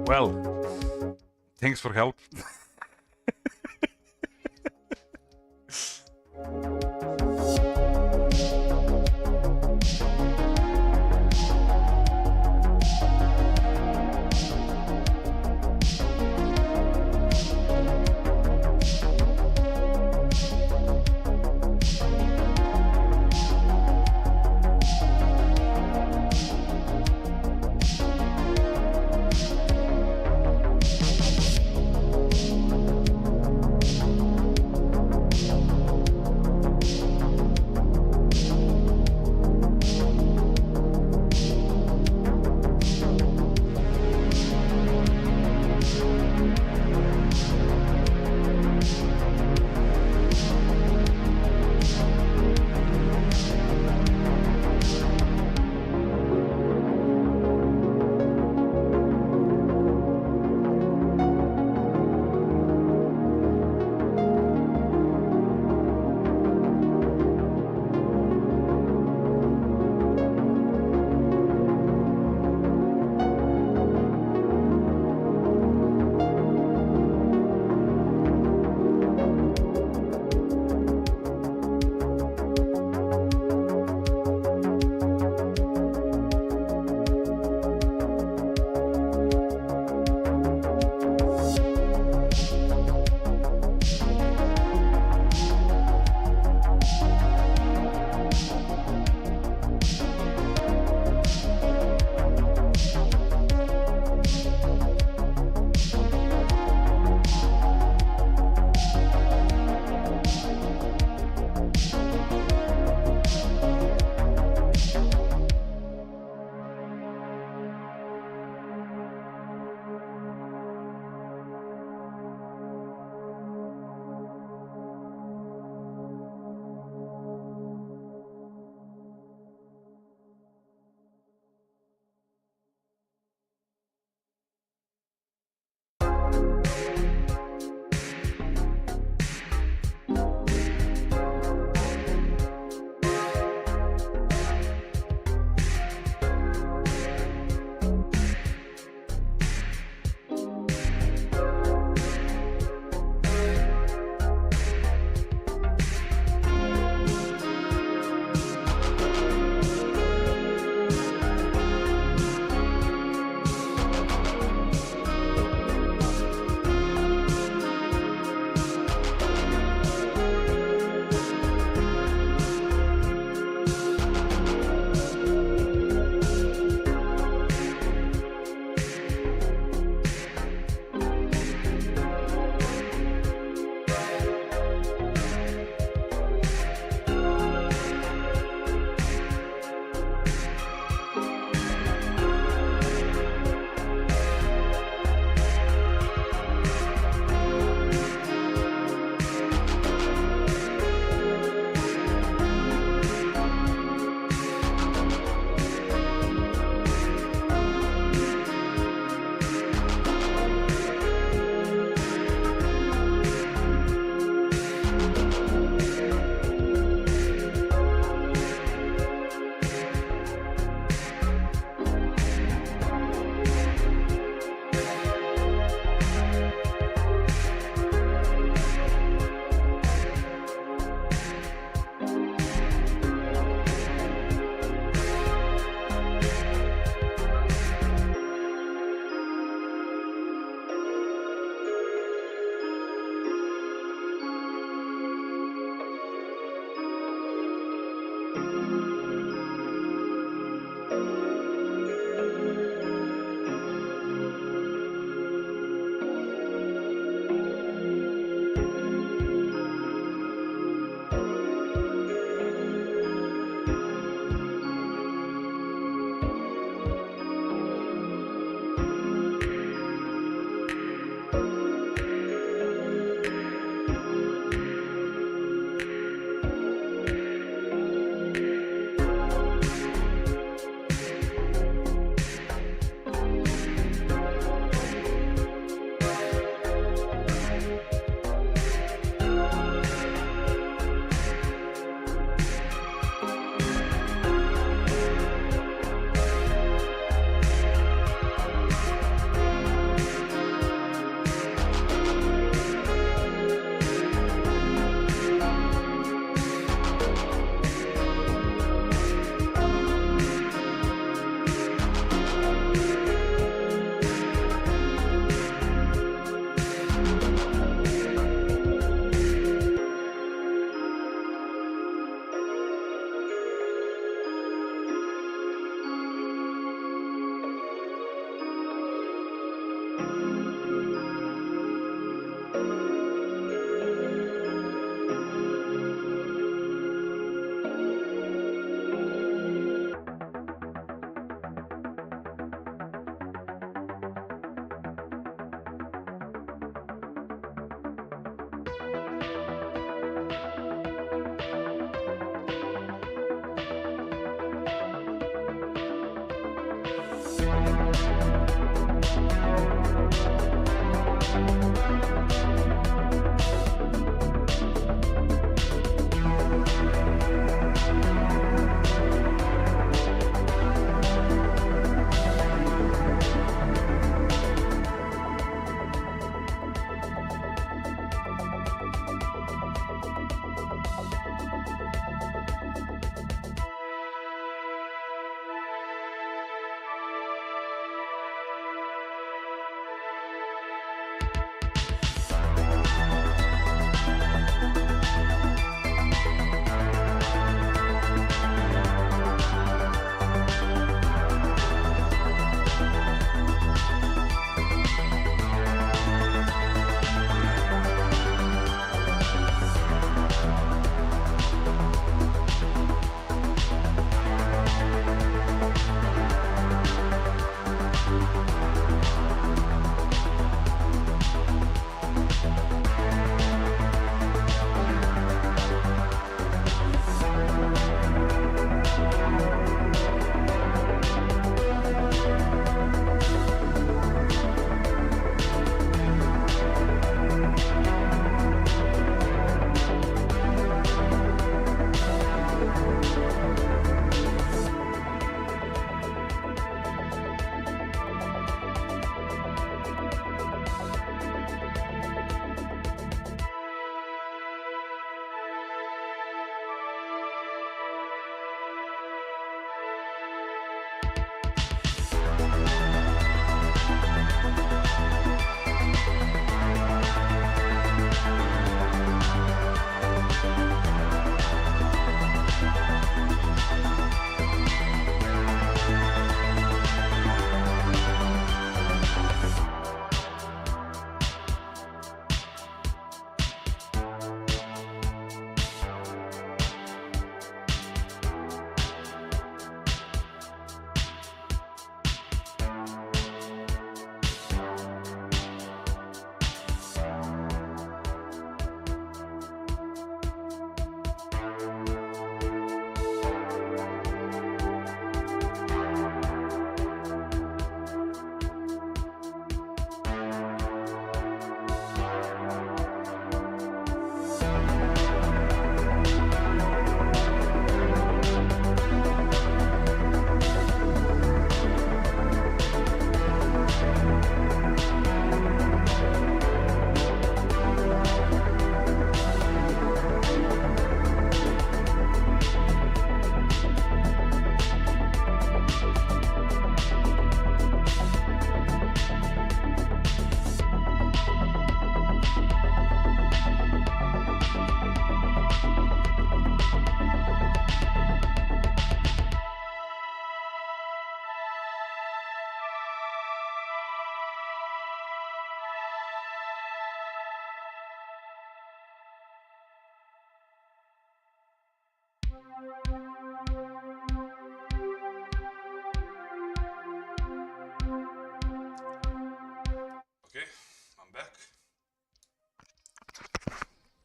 Well, thanks for help.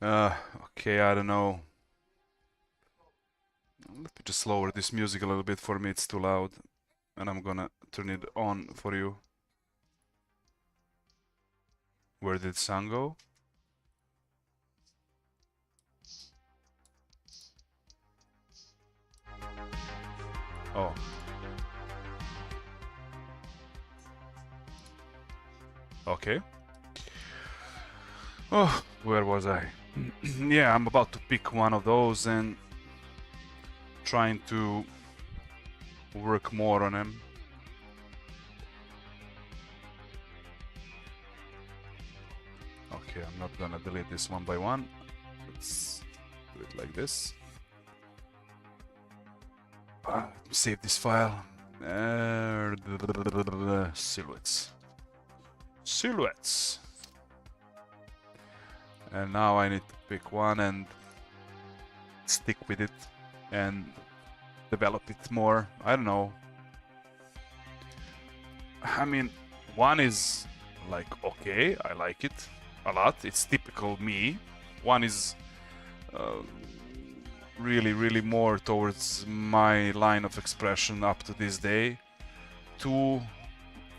Okay, I don't know. Let me just lower this music a little bit. For me it's too loud. And I'm gonna turn it on for you. Where did the sound go? Oh. Okay. Oh, where was I? Yeah, I'm about to pick one of those and trying to work more on him. Okay, I'm not gonna delete this one by one. Let's do it like this. Save this file. Silhouettes. Silhouettes. And now I need to pick one and stick with it and develop it more. I don't know. I mean, one is like, okay, I like it a lot. It's typical me. One is really more towards my line of expression up to this day. 2,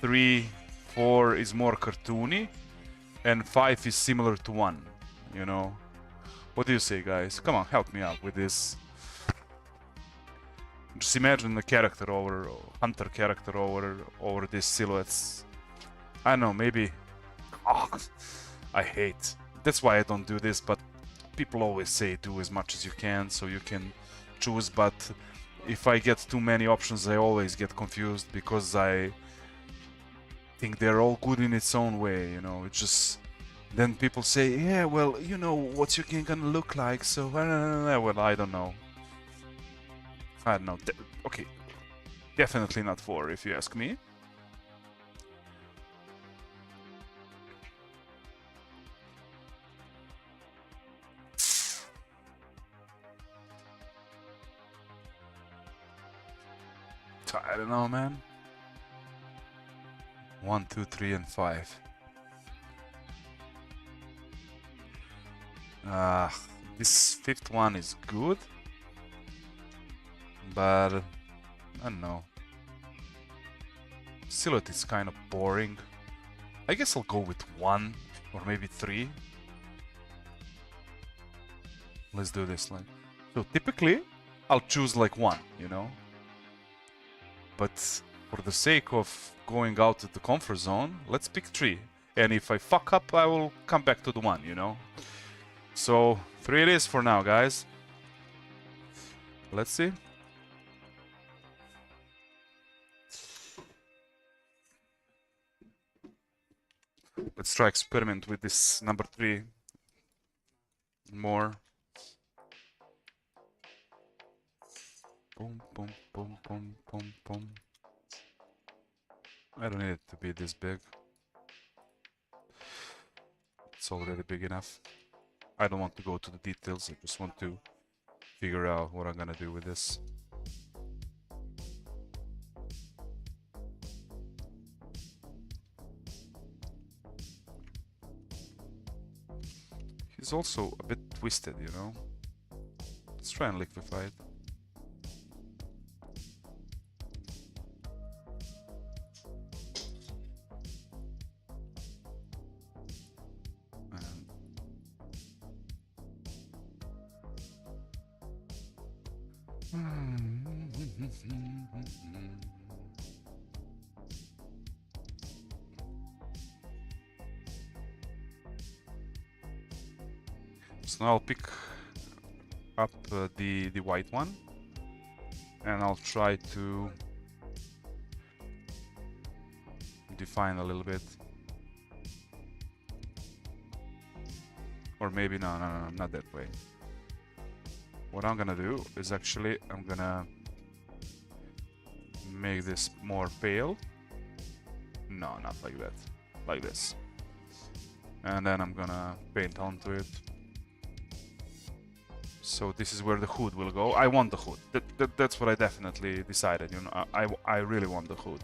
3, 4 is more cartoony, and 5 is similar to 1, you know. What do you say, guys? Come on, help me out with this. Just imagine the character over, hunter character over these silhouettes. I don't know, maybe. Oh, I hate. That's why I don't do this, but people always say do as much as you can so you can choose, but if I get too many options I always get confused because I think they're all good in its own way, you know. It's just then people say, yeah, well, you know what's your game gonna look like, so well, I don't know. I don't know. Okay, definitely not 4 if you ask me. I don't know, man. 1, 2, 3, and 5. This 5th one is good, but I don't know. Silhouette is kind of boring. I guess I'll go with 1 or maybe 3. Let's do this. So typically, I'll choose like 1, you know. But for the sake of going out of the comfort zone, let's pick 3. And if I fuck up, I will come back to the 1, you know. So 3 it is for now, guys. Let's see. Let's try experiment with this number 3 more. Boom, boom, boom, boom, boom, boom. I don't need it to be this big. It's already big enough. I don't want to go to the details, I just want to figure out what I'm gonna do with this. He's also a bit twisted, you know. Let's try and liquefy it. So now I'll pick up the white one, and I'll try to define a little bit. Or maybe no, not that way. What I'm gonna do is actually I'm gonna make this more pale. No, not like that. Like this. And then I'm gonna paint onto it. So this is where the hood will go. I want the hood. That's what I definitely decided. You know, I really want the hood.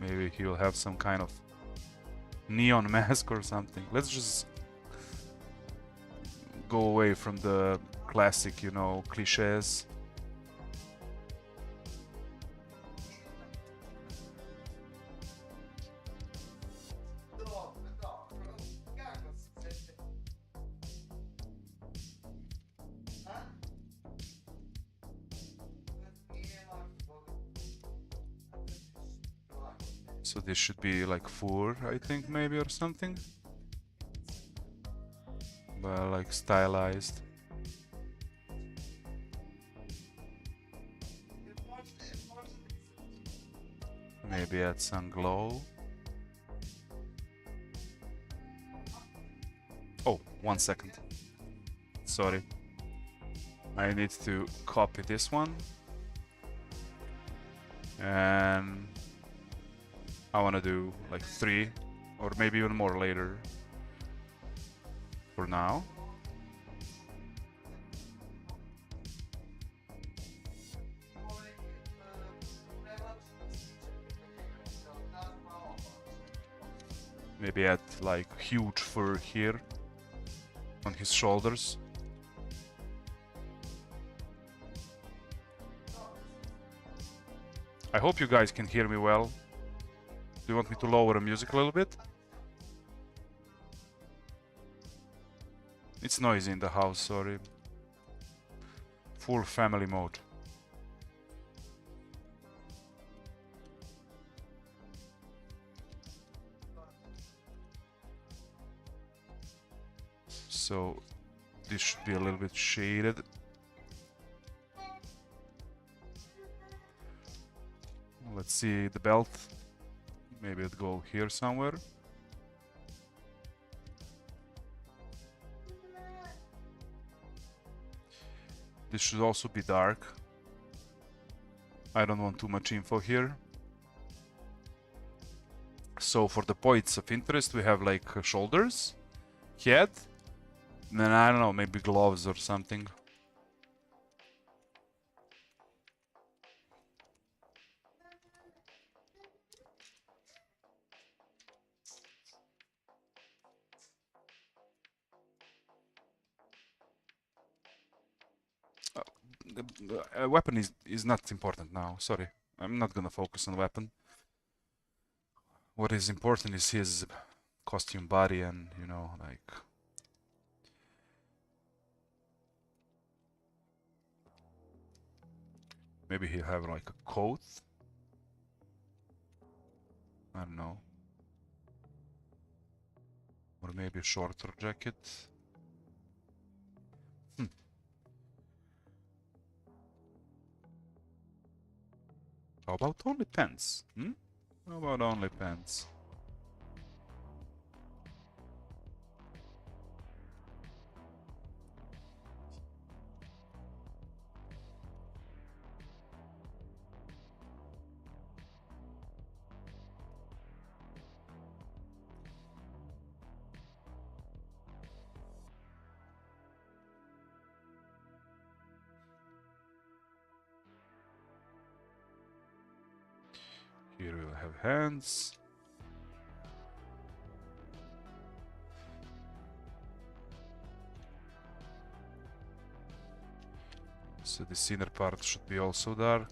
Maybe he will have some kind of neon mask or something. Let's just go away from the classic, you know, cliches. So this should be like 4, I think, maybe, or something. But like stylized. Maybe add some glow. Oh, 1 second. Sorry. I need to copy this one. And I want to do like 3 or maybe even more later. For now. Maybe add like huge fur here on his shoulders. I hope you guys can hear me well. Do you want me to lower the music a little bit? It's noisy in the house, sorry. Full family mode. So this should be a little bit shaded. Let's see the belt. Maybe it'll go here somewhere. This should also be dark. I don't want too much info here. So for the points of interest, we have like shoulders, head, then I don't know, maybe gloves or something. The weapon is not important now, sorry. I'm not gonna focus on weapon. What is important is his costume body and, you know, like... Maybe he'll have like a coat. I don't know. Or maybe a shorter jacket. How about only pants? How about only pants? Here we'll have hands. So this inner part should be also dark.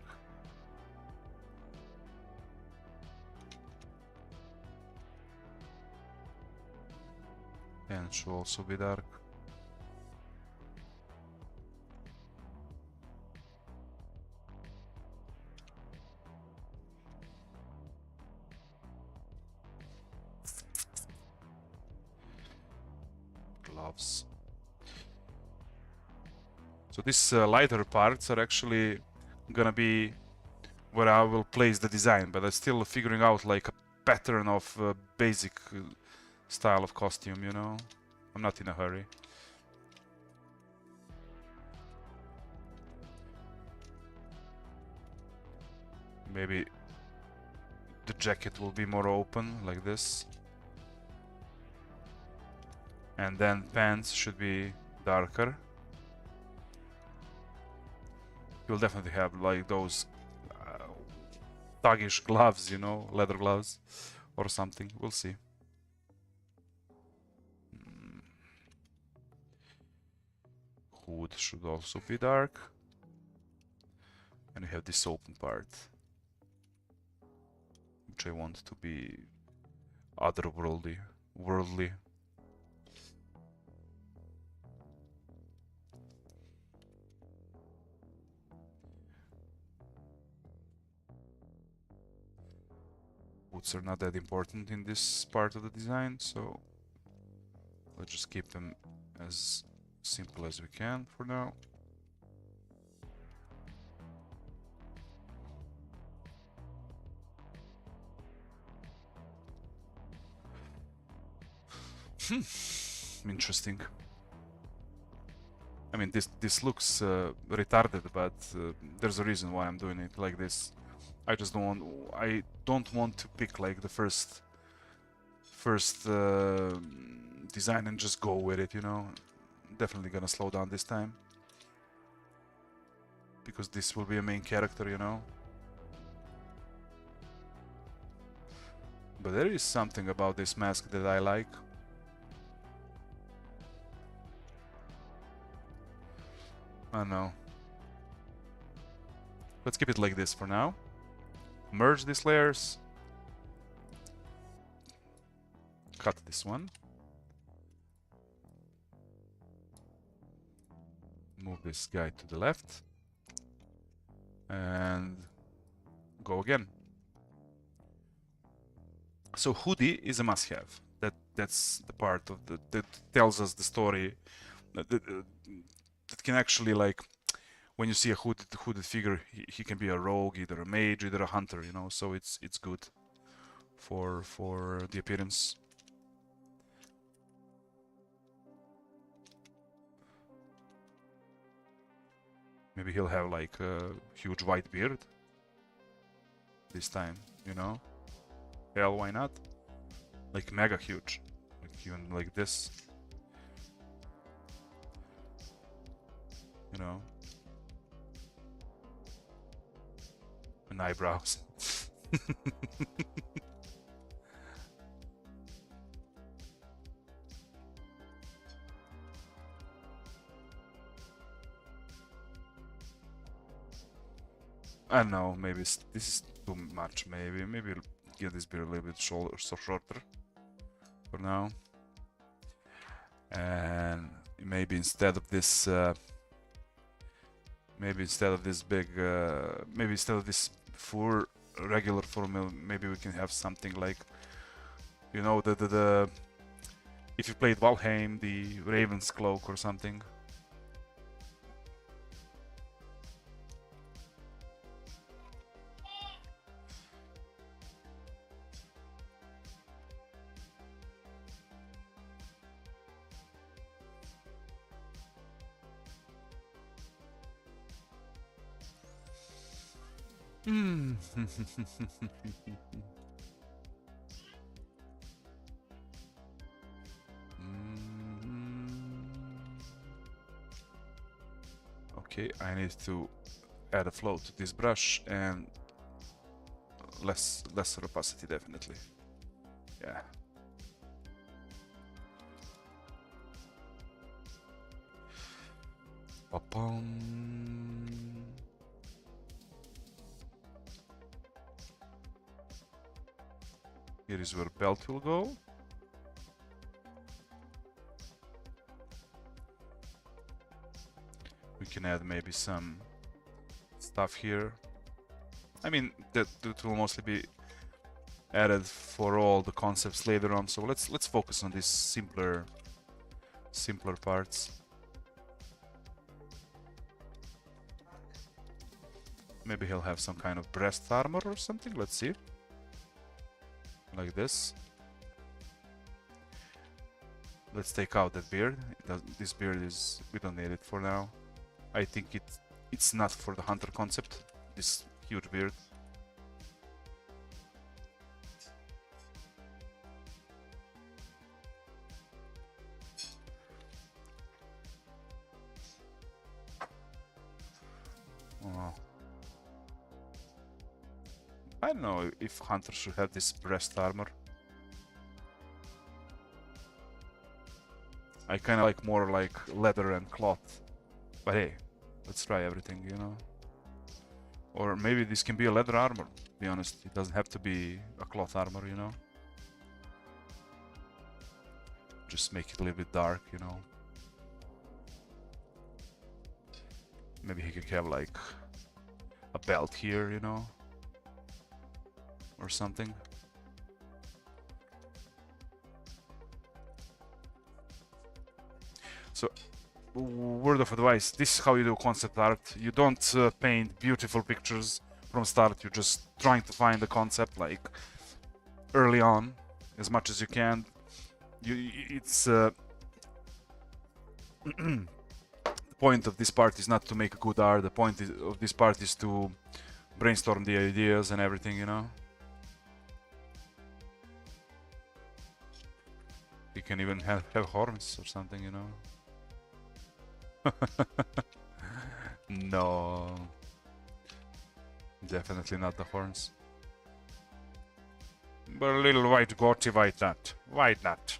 And should also be dark. Gloves. So these lighter parts are actually gonna be where I will place the design, but I'm still figuring out like a pattern of basic style of costume, you know? I'm not in a hurry. Maybe the jacket will be more open, like this. And then pants should be darker. You'll definitely have like those thuggish gloves, you know, leather gloves or something. We'll see. Hood should also be dark. And we have this open part, which I want to be otherworldly, worldly. Boots are not that important in this part of the design, so let's just keep them as simple as we can for now. Interesting. I mean, this looks retarded, but there's a reason why I'm doing it like this. I just don't want to pick like the first design and just go with it, you know. Definitely gonna slow down this time because this will be a main character, you know. But there is something about this mask that I like. I don't know. Let's keep it like this for now. Merge these layers. Cut this one. Move this guy to the left. And go again. So hoodie is a must-have. That's the part of that tells us the story that can actually, like, when you see a hooded figure, he can be a rogue, either a mage, either a hunter, you know. So it's good for the appearance. Maybe he'll have like a huge white beard this time, you know. Hell, why not? Like mega huge, like even like this, you know. And eyebrows. I don't know, maybe this is too much, maybe give this beard a little bit shorter for now. And maybe instead of this fur, regular fur, maybe we can have something like, you know, the if you played Valheim, the Raven's Cloak or something. Okay, I need to add a flow to this brush and less opacity, definitely. Yeah. Here is where belt will go. We can add maybe some stuff here. I mean, that will mostly be added for all the concepts later on. So let's focus on these simpler parts. Maybe he'll have some kind of breast armor or something. Let's see. Like this. Let's take out that beard. This beard is, we don't need it for now. I think it's not for the hunter concept, this huge beard. Oh. I don't know if Hunter should have this breast armor. I kind of like more like leather and cloth. But hey, let's try everything, you know. Or maybe this can be a leather armor, to be honest. It doesn't have to be a cloth armor, you know. Just make it a little bit dark, you know. Maybe he could have like a belt here, you know. Or something. So, word of advice, this is how you do concept art. You don't paint beautiful pictures from start, you're just trying to find the concept like early on as much as you can. It's the point of this part is not to make good art, the point of this part is to brainstorm the ideas and everything, you know. You can even have horns or something, you know. No, definitely not the horns. But a little white goatee, why not? Why not?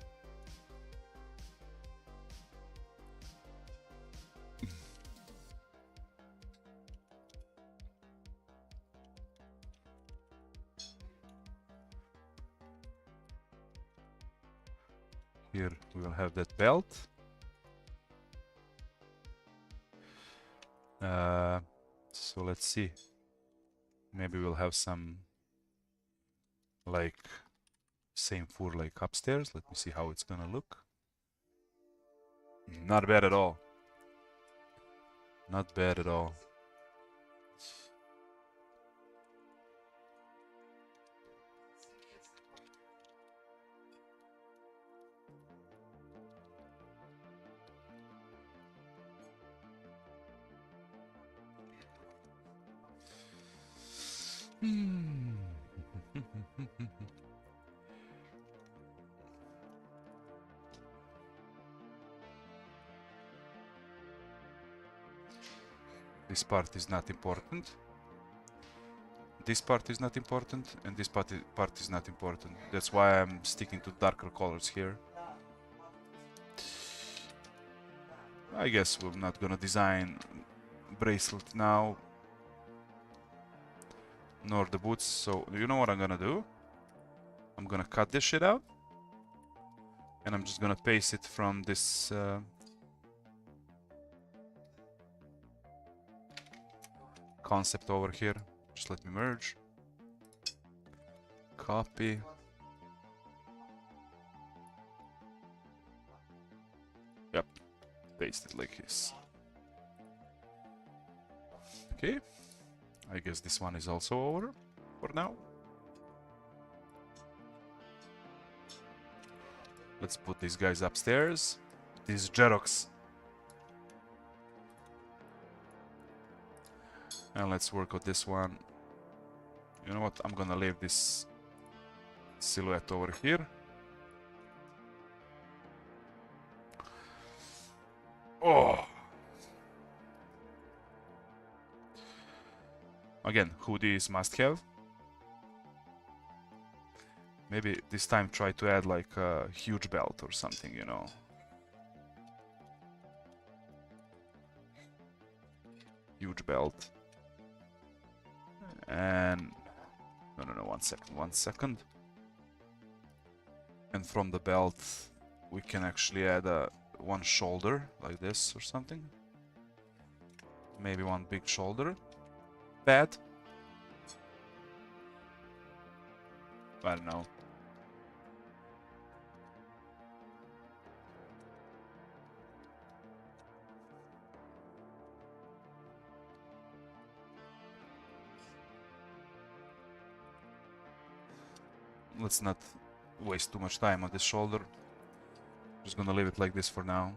Here we will have that belt. So let's see. Maybe we'll have some like same fur like upstairs. Let me see how it's gonna look. Not bad at all. Not bad at all. This part is not important. This part is not important, and this part is not important. That's why I'm sticking to darker colors here. I guess we're not gonna design bracelet now, nor the boots. So you know what I'm gonna do? I'm gonna cut this shit out, and I'm just gonna paste it from this concept over here. Just let me merge. Copy. Yep. Paste it like this. Okay. I guess this one is also over for now. Let's put these guys upstairs. These Jerox. And let's work on this one. You know what? I'm gonna leave this silhouette over here. Oh! Again, hoodies must have. Maybe this time try to add like a huge belt or something, you know. Huge belt. And... No, 1 second. And from the belt we can actually add one shoulder like this or something. Maybe one big shoulder pad. I don't know. Let's not waste too much time on this shoulder. Just gonna leave it like this for now.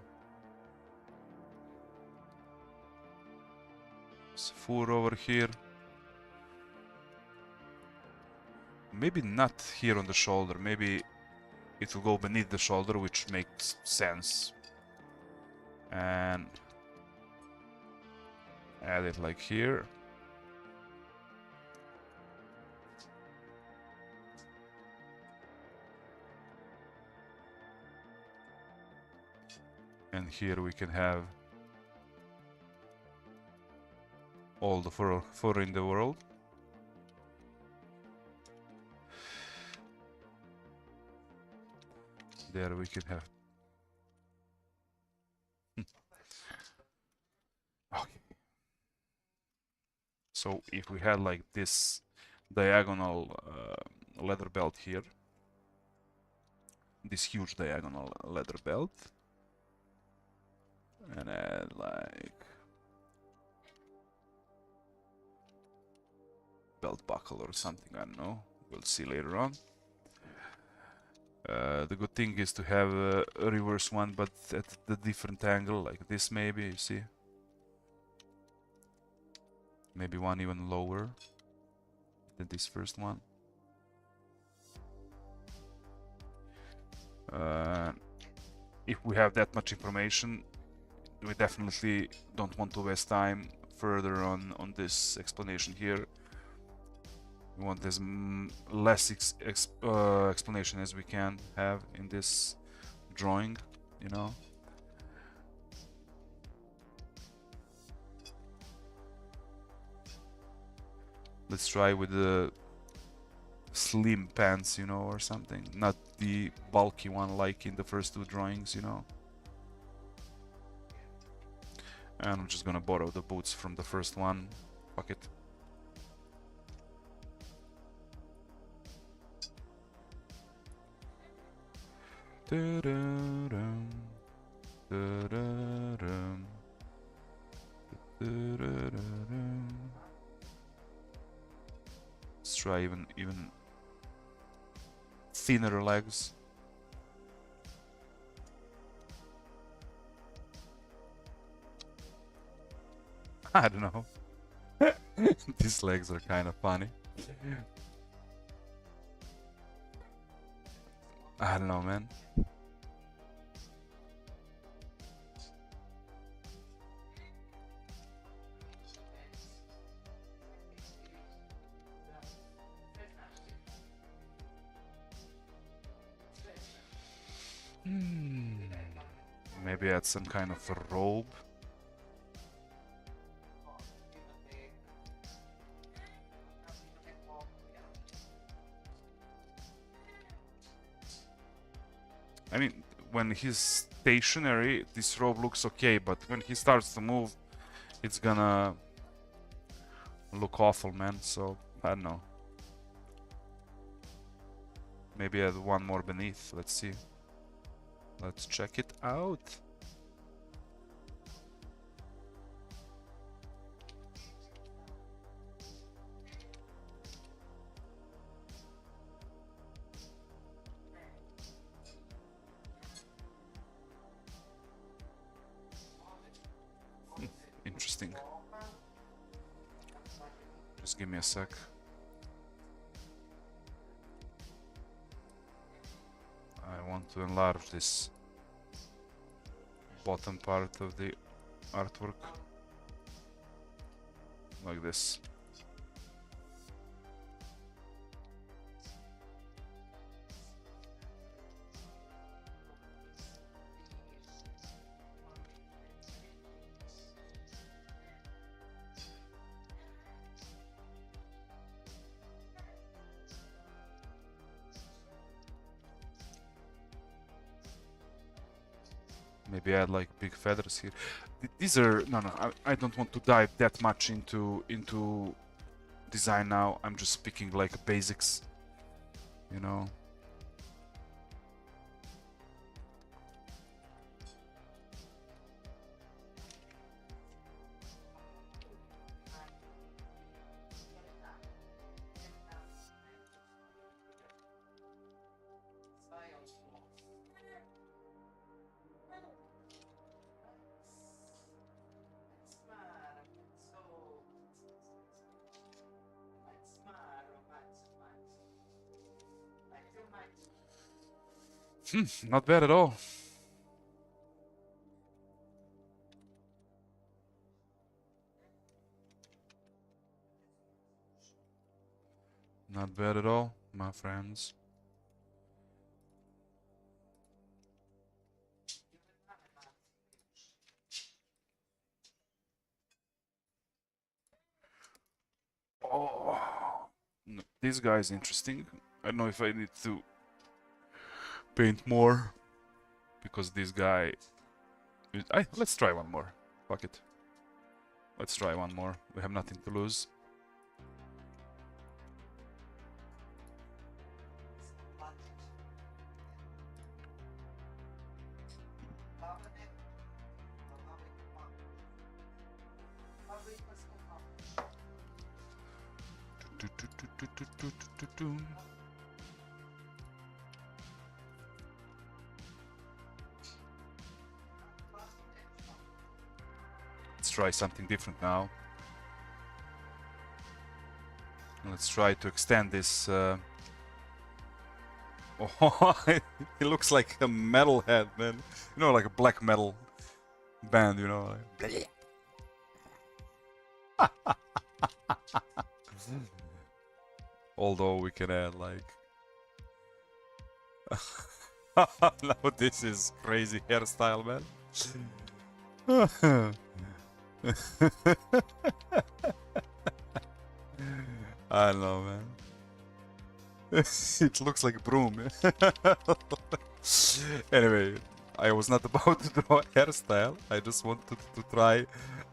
Fur over here. Maybe not here on the shoulder. Maybe it will go beneath the shoulder, which makes sense. And add it like here. And here we can have all the fur in the world. There we can have. Okay. So if we had like this diagonal leather belt here, this huge diagonal leather belt, and add like belt buckle or something, I don't know, we'll see later on. The good thing is to have a reverse one, but at the different angle, like this maybe, you see? Maybe one even lower than this first one. If we have that much information, we definitely don't want to waste time further on this explanation here. We want as less explanation as we can have in this drawing, you know. Let's try with the slim pants, you know, or something, not the bulky one like in the first two drawings, you know. And I'm just gonna borrow the boots from the first one. Fuck it. Let's try even thinner legs. I don't know. These legs are kind of funny. I don't know, man. Maybe add some kind of a robe. I mean, when he's stationary, this robe looks okay, but when he starts to move, it's gonna look awful, man. So, I don't know. Maybe add one more beneath. Let's see. Let's check it out. Interesting. Just give me a sec. I want to enlarge this bottom part of the artwork like this. Maybe add like big feathers here. These are no. I don't want to dive that much into design now. I'm just speaking like basics, you know. Not bad at all. Not bad at all, my friends. This guy is interesting. I don't know if I need to paint more because this guy. Let's try one more. Fuck it. Let's try one more. We have nothing to lose. Let's try something different now. Let's try to extend this. Oh, he looks like a metalhead, man. You know, like a black metal band, you know. Like... Although we can add like... Now this is crazy hairstyle, man. I don't know, man. It looks like a broom. Anyway, I was not about to draw a hairstyle. I just wanted to try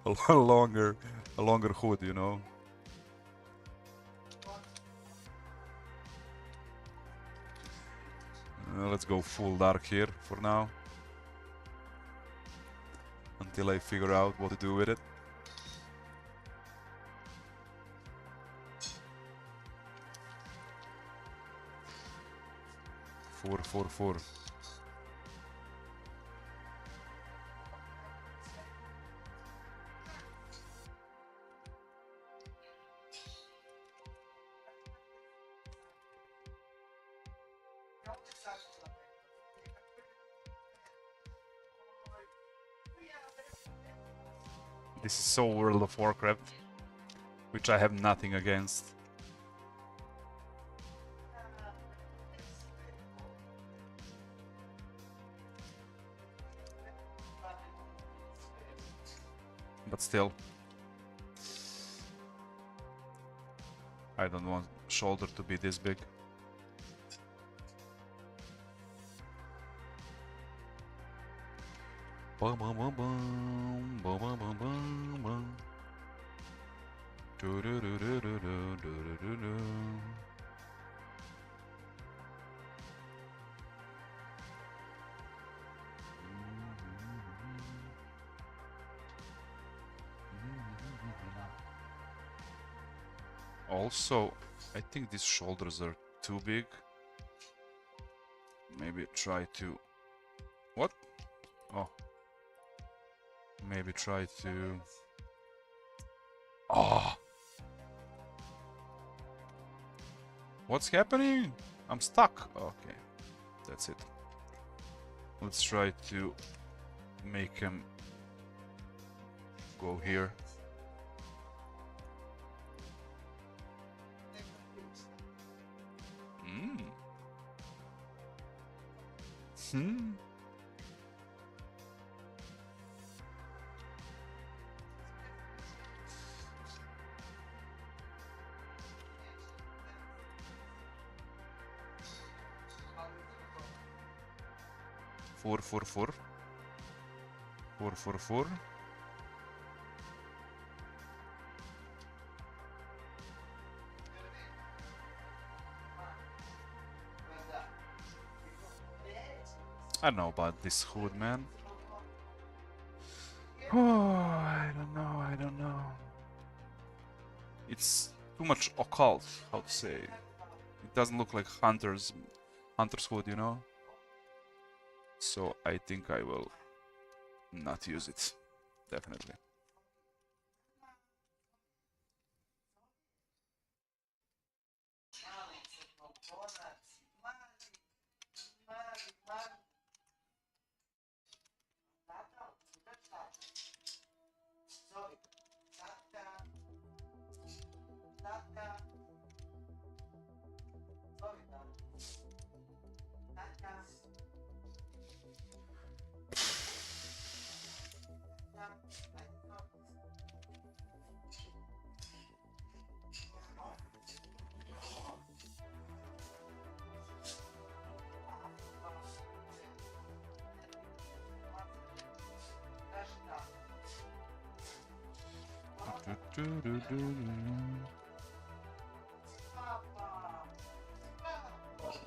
a longer hood, you know. Let's go full dark here for now. Until I figure out what to do with it. Four. This is so World of Warcraft, which I have nothing against. But still, I don't want shoulder to be this big. Also, I think these shoulders are too big. Maybe try to... What? Oh. Maybe try to... Oh! What's happening? I'm stuck. Okay. That's it. Let's try to make him go here. Four. I don't know about this hood, man. Oh, I don't know. It's too much occult, how to say. It doesn't look like hunter's hood, you know? So I think I will not use it. Definitely.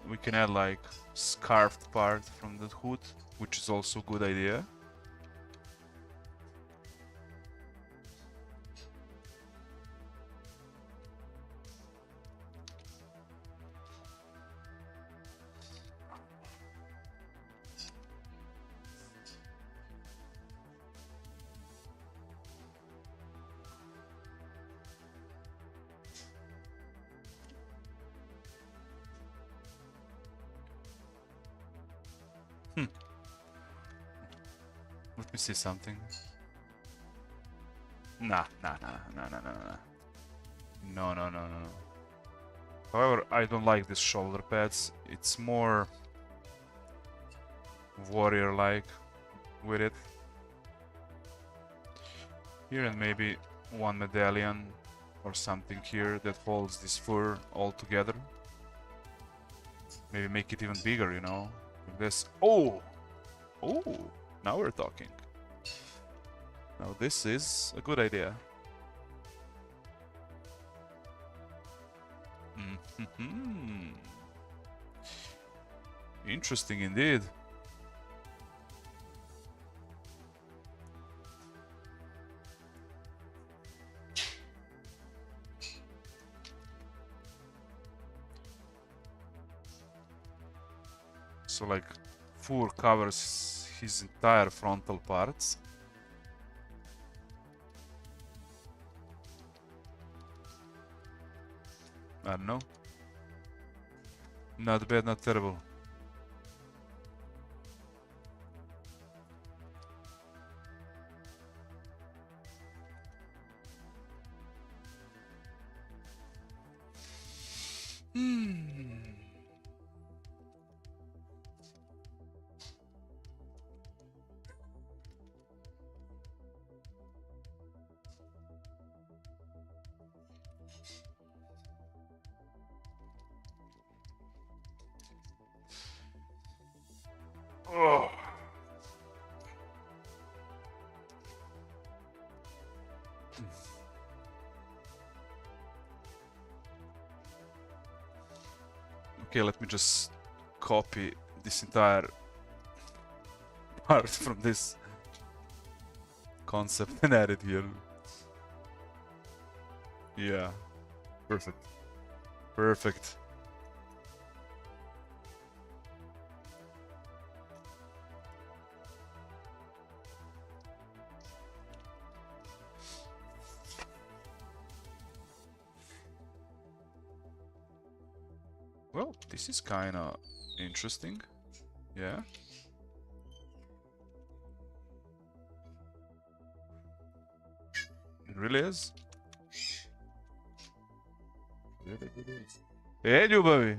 We can add like scarfed part from the hood, which is also a good idea. Let me see something. Nah. No. However, I don't like these shoulder pads. It's more warrior-like with it. Here and maybe one medallion or something here that holds this fur all together. Maybe make it even bigger, you know? Like this. Oh! Now we're talking. Now this is a good idea. Interesting indeed. So like fur covers his entire frontal parts. I don't know. Not bad, not terrible. Oh. Okay, let me just copy this entire part from this concept and add it here. Yeah, perfect. Perfect. Well, this is kinda interesting. Yeah. It really is. It is. Hey, Ljubavi!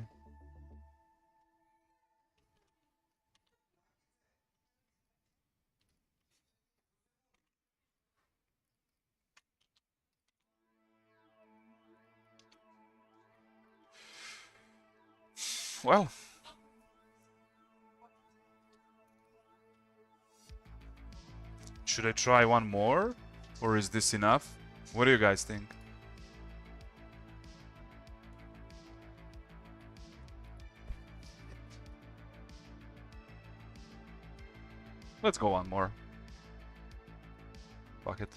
Well. Should I try one more? Or is this enough? What do you guys think? Let's go one more. Fuck it.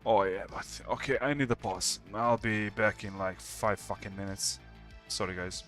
Oh yeah, but okay, I need a pause. I'll be back in like 5 fucking minutes. Sorry guys.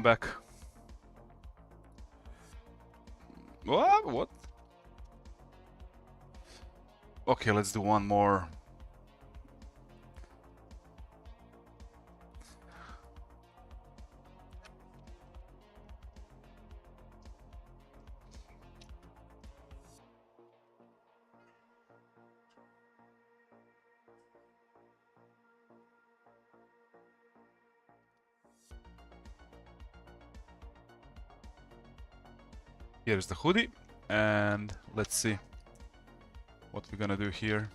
I'm back. What? Okay, let's do one more. Here's the hoodie, and let's see what we're gonna do here.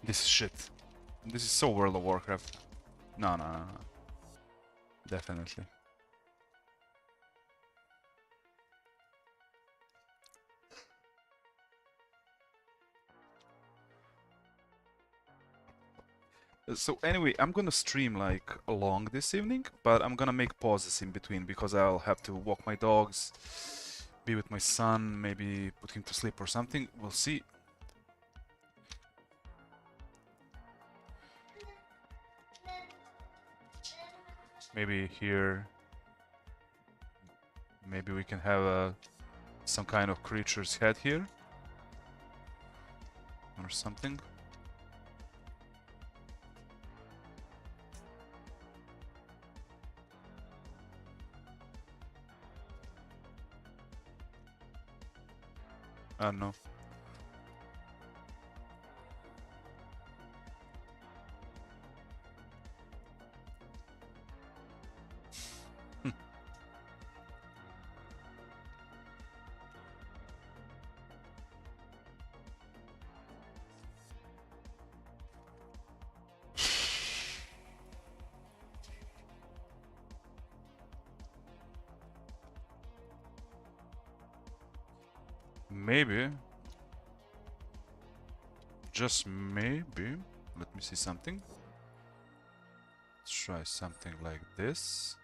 This is shit. This is so World of Warcraft. No. Definitely. So anyway, I'm gonna stream like along this evening, but I'm gonna make pauses in between because I'll have to walk my dogs, be with my son, maybe put him to sleep or something. We'll see. Maybe here, maybe we can have some kind of creature's head here or something. I don't know. Maybe, just maybe, let me see something. Let's try something like this.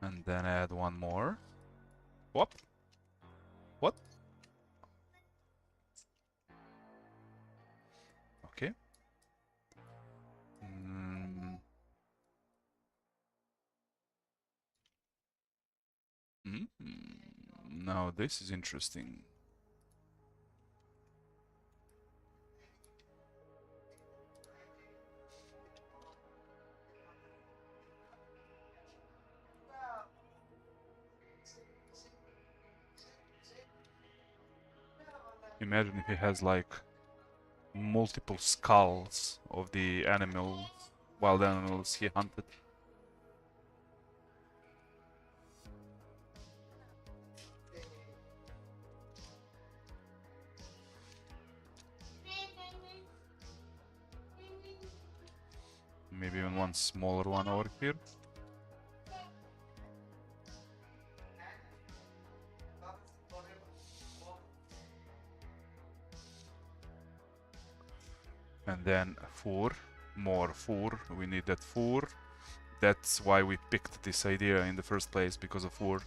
And then add one more. What? What? Okay. Now this is interesting. Imagine if he has like multiple skulls of the animals, wild animals he hunted. Maybe even one smaller one over here. And then more four. We need that four. That's why we picked this idea in the first place, because of four.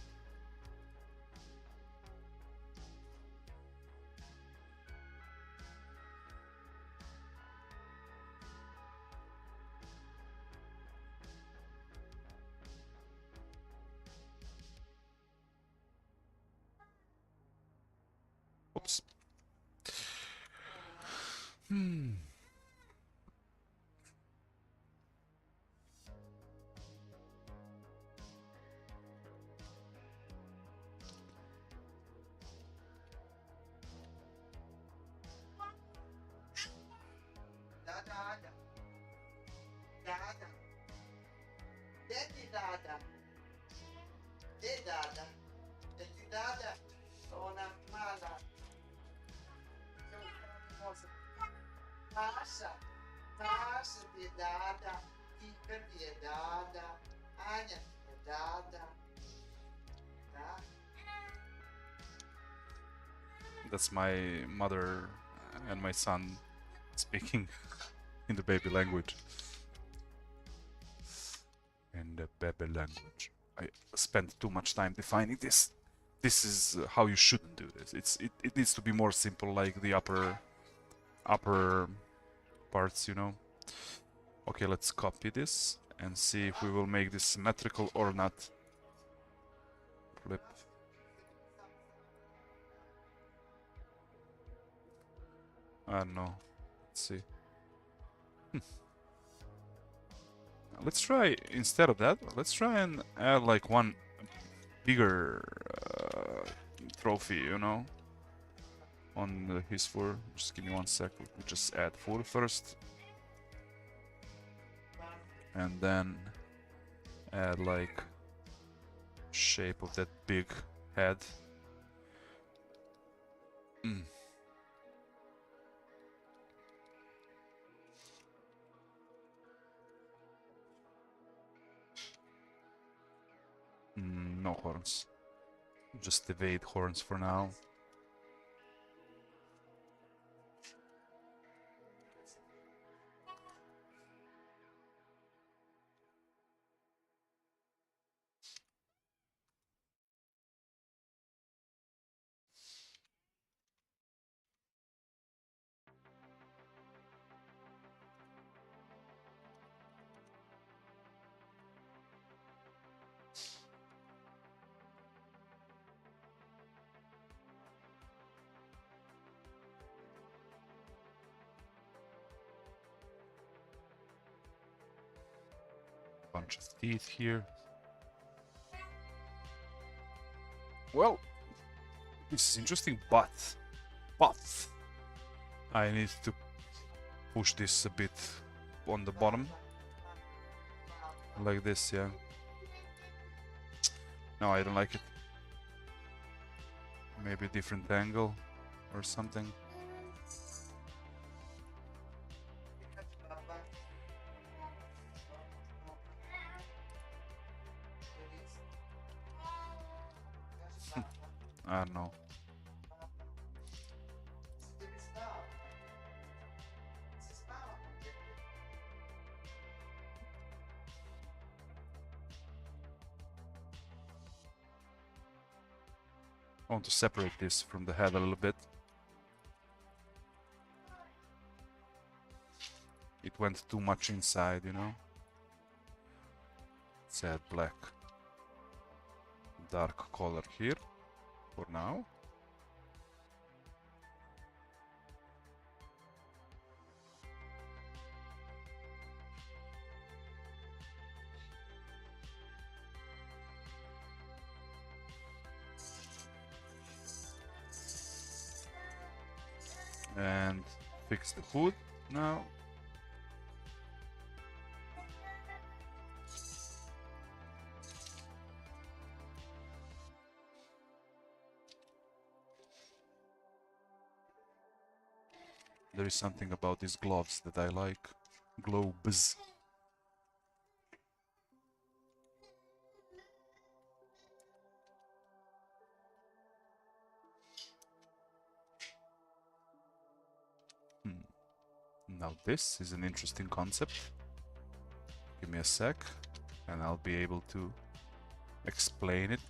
Oops. That's my mother and my son speaking in the baby language. In the baby language. I spent too much time defining this. This is how you shouldn't do this. It needs to be more simple, like the upper parts, you know. Okay, let's copy this and see if we will make this symmetrical or not. Flip. I don't know. Let's see. Let's try, instead of that, let's try and add like one bigger trophy, you know, on his fur. Just give me 1 sec. Let me just add fur first. And then add like shape of that big head. No horns. Just evade horns for now. Bunch of teeth here. Well, this is interesting, but I need to push this a bit on the bottom, like this. Yeah. No, I don't like it. Maybe a different angle or something. I don't know. I want to separate this from the head a little bit. It went too much inside, you know. Let's add black, dark color here for now. And fix the hood now. There is something about these gloves that I like. Globes. Now this is an interesting concept. Give me a sec and I'll be able to explain it.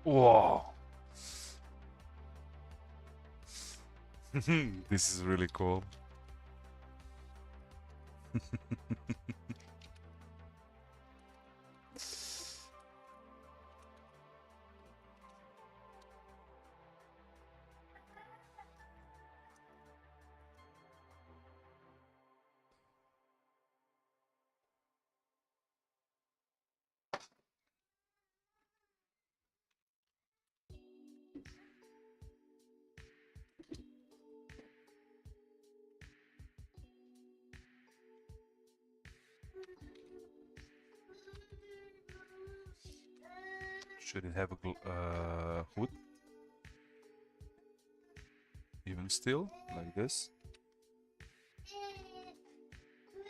Whoa! This is really cool. Should it have a hood? Even still, like this.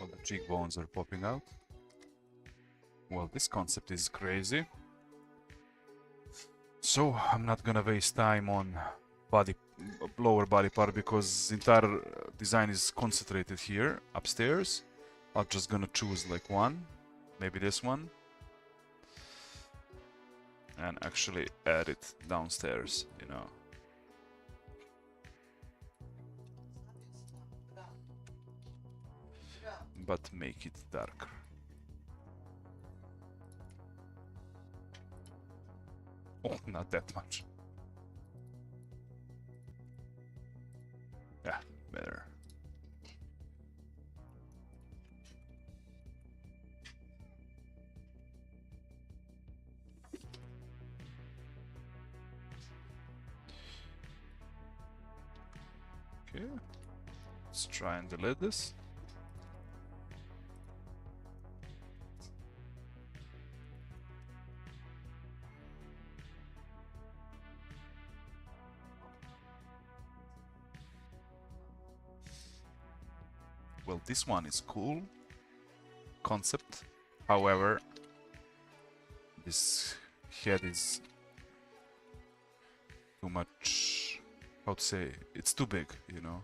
Well, the cheekbones are popping out. Well, this concept is crazy. So I'm not gonna waste time on lower body part because entire design is concentrated here upstairs. I'm just gonna choose like one, maybe this one, and actually add it downstairs, you know. But make it darker. Oh, not that much. Yeah, better. Okay, let's try and delete this. Well, this one is cool concept. However, this head is too much, how to say, it's too big, you know.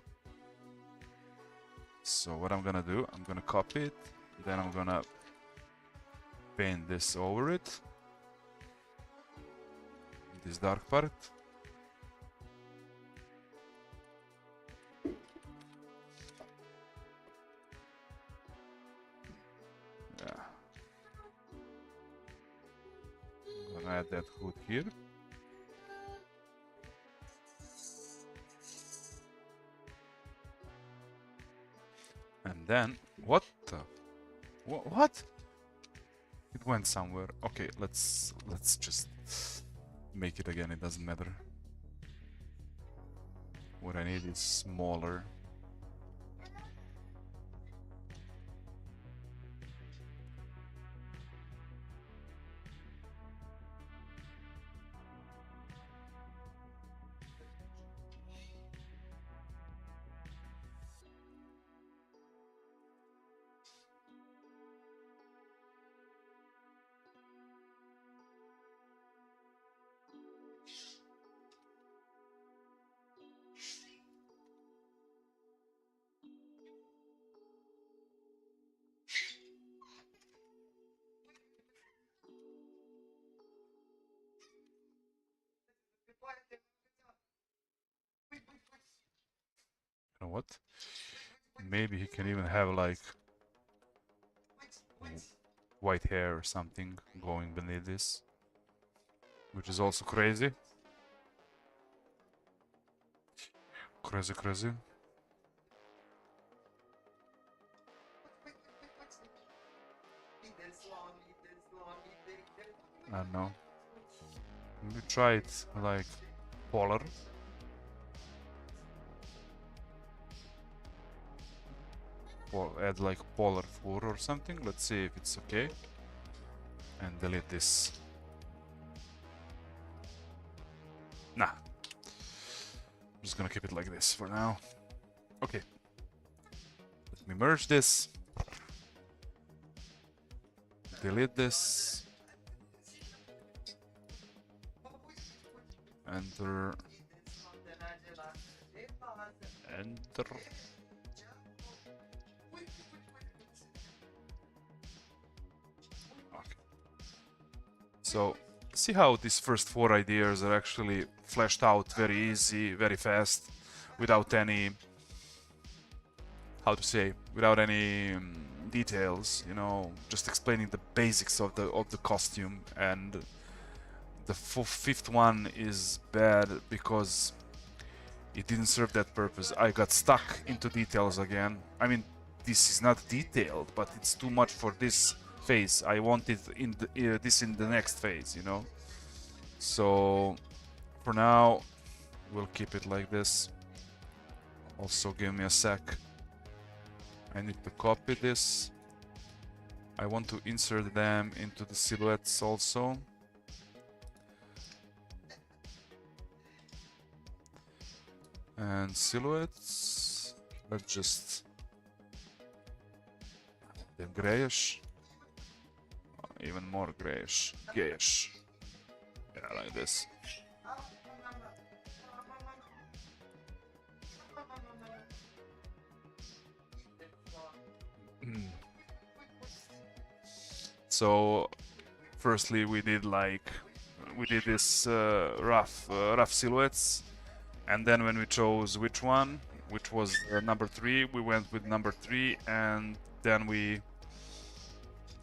So what I'm gonna do, I'm gonna copy it, then I'm gonna paint this over it, this dark part. Yeah. I'm gonna add that hood here. And then, what the? What? It went somewhere. Okay, let's just make it again. It doesn't matter. What I need is smaller. You know what? Maybe he can even have like white hair or something going beneath this, which is also crazy. Crazy. I don't know. Maybe try it like polar. Or add like polar fur or something. Let's see if it's okay. And delete this. Nah. I'm just gonna keep it like this for now. Okay. Let me merge this. Delete this. Enter. Enter. Okay. So, see how these first 4 ideas are actually fleshed out very easy, very fast, without any, how to say, without any details, you know, just explaining the basics of the costume. And the fifth one is bad because it didn't serve that purpose. I got stuck into details again. I mean, this is not detailed, but it's too much for this phase. I wanted this in the next phase, you know. So for now, we'll keep it like this. Also, give me a sec. I need to copy this. I want to insert them into the silhouettes also. And silhouettes, let's just them grayish, even more grayish, gayish. Yeah, like this. So, firstly, we did this rough silhouettes, and then when we chose which one, which was number 3, we went with number 3, and then we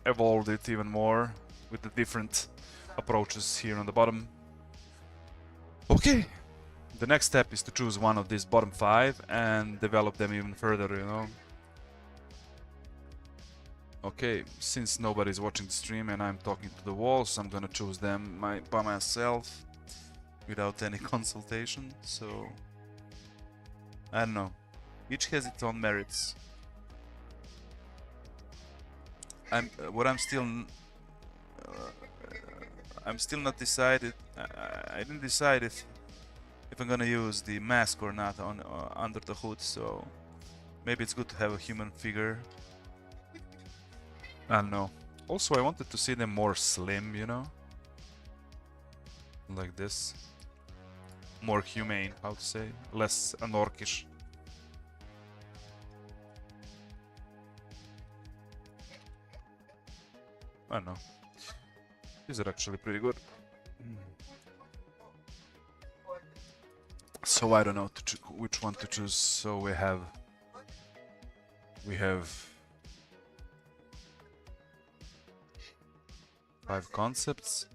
evolved it even more with the different approaches here on the bottom. Okay, the next step is to choose one of these bottom 5 and develop them even further, you know. Okay, since nobody's watching the stream and I'm talking to the walls, I'm gonna choose them by myself without any consultation, so I don't know. Each has its own merits. I'm still not decided. I didn't decide if I'm gonna use the mask or not on under the hood, so maybe it's good to have a human figure. I don't know. Also, I wanted to see them more slim, you know? Like this. More humane, how to say? Less anorkish. I don't know. These are actually pretty good. So I don't know which one to choose. So we have 5 concepts.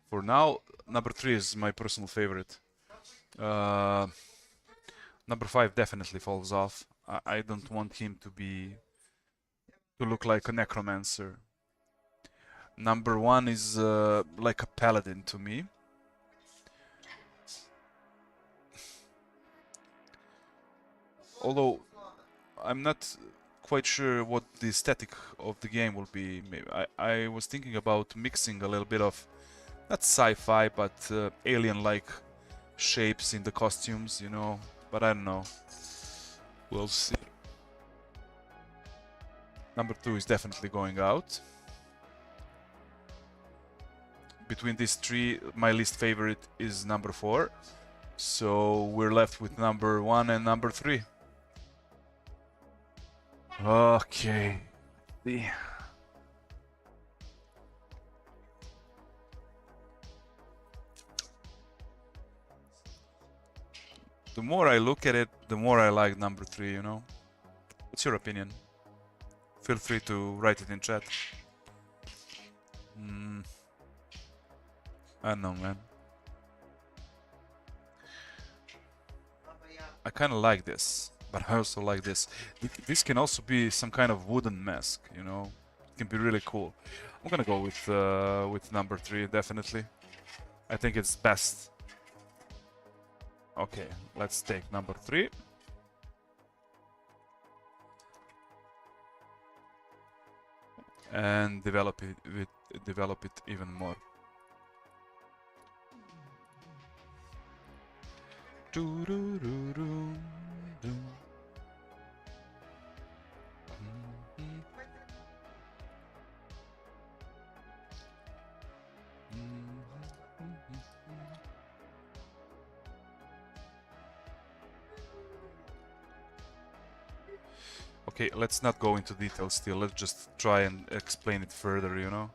For now, number 3 is my personal favorite. Number 5 definitely falls off. I don't want him to look like a necromancer. Number 1 is like a paladin to me. Although I'm not quite sure what the aesthetic of the game will be. Maybe I was thinking about mixing a little bit of not sci-fi but alien-like shapes in the costumes, you know, but I don't know. We'll see. Number 2 is definitely going out. Between these 3, my least favorite is number 4. So we're left with number 1 and number 3. Okay. The more I look at it, the more I like number 3, you know? What's your opinion? Feel free to write it in chat. I don't know, man. I kind of like this, but I also like this. This can also be some kind of wooden mask, you know? It can be really cool. I'm gonna go with number 3, definitely. I think it's best. Okay, let's take number 3. And develop it even more. Okay, let's not go into details still. Let's just try and explain it further, you know?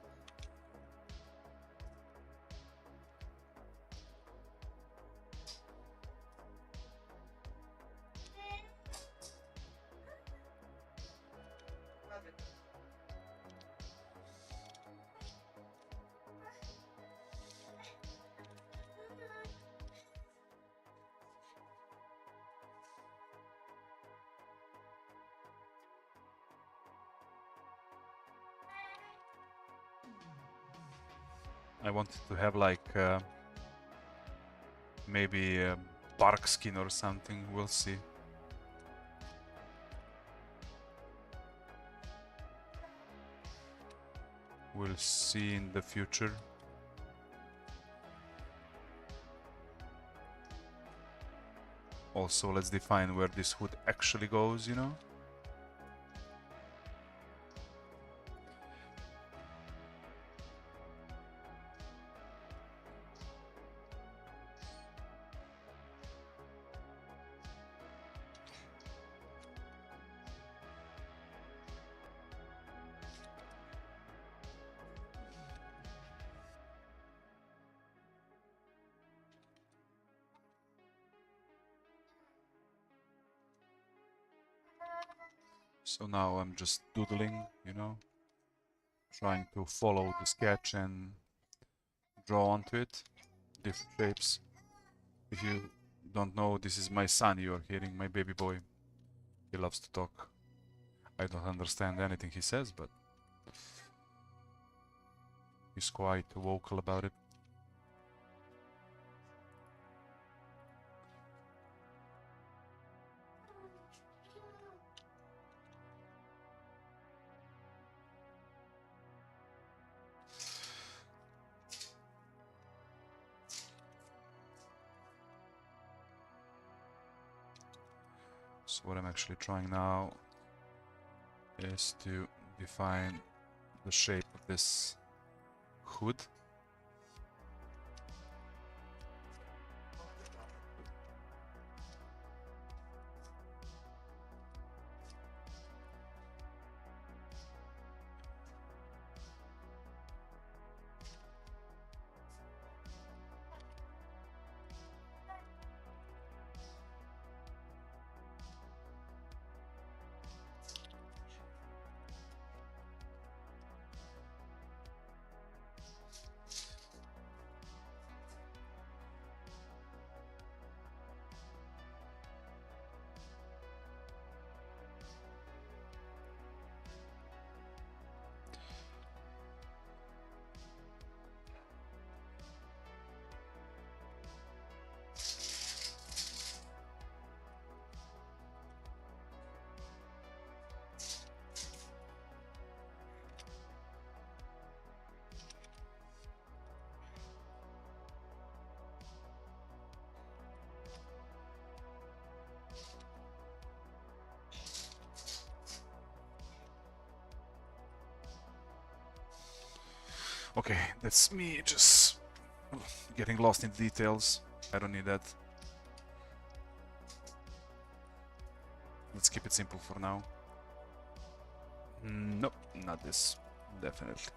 I wanted to have like maybe a bark skin or something. We'll see. We'll see in the future. Also, let's define where this hood actually goes, you know? So now I'm just doodling, you know, trying to follow the sketch and draw onto it, different shapes. If you don't know, this is my son you are hearing, my baby boy. He loves to talk. I don't understand anything he says, but he's quite vocal about it. So what I'm actually trying now is to define the shape of this hood. Okay, that's me just getting lost in details. I don't need that. Let's keep it simple for now. Nope, not this. Definitely.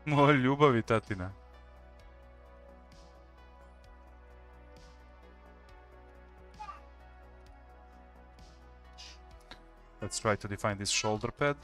Moja ljubavi, tatina. Let's try to define this shoulder pad.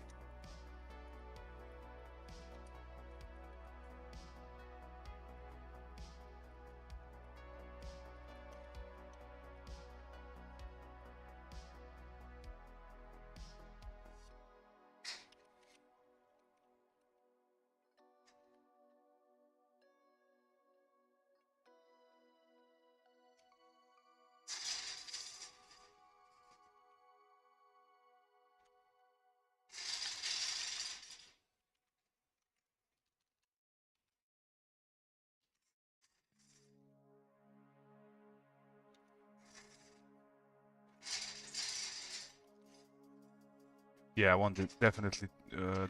Yeah, I want definitely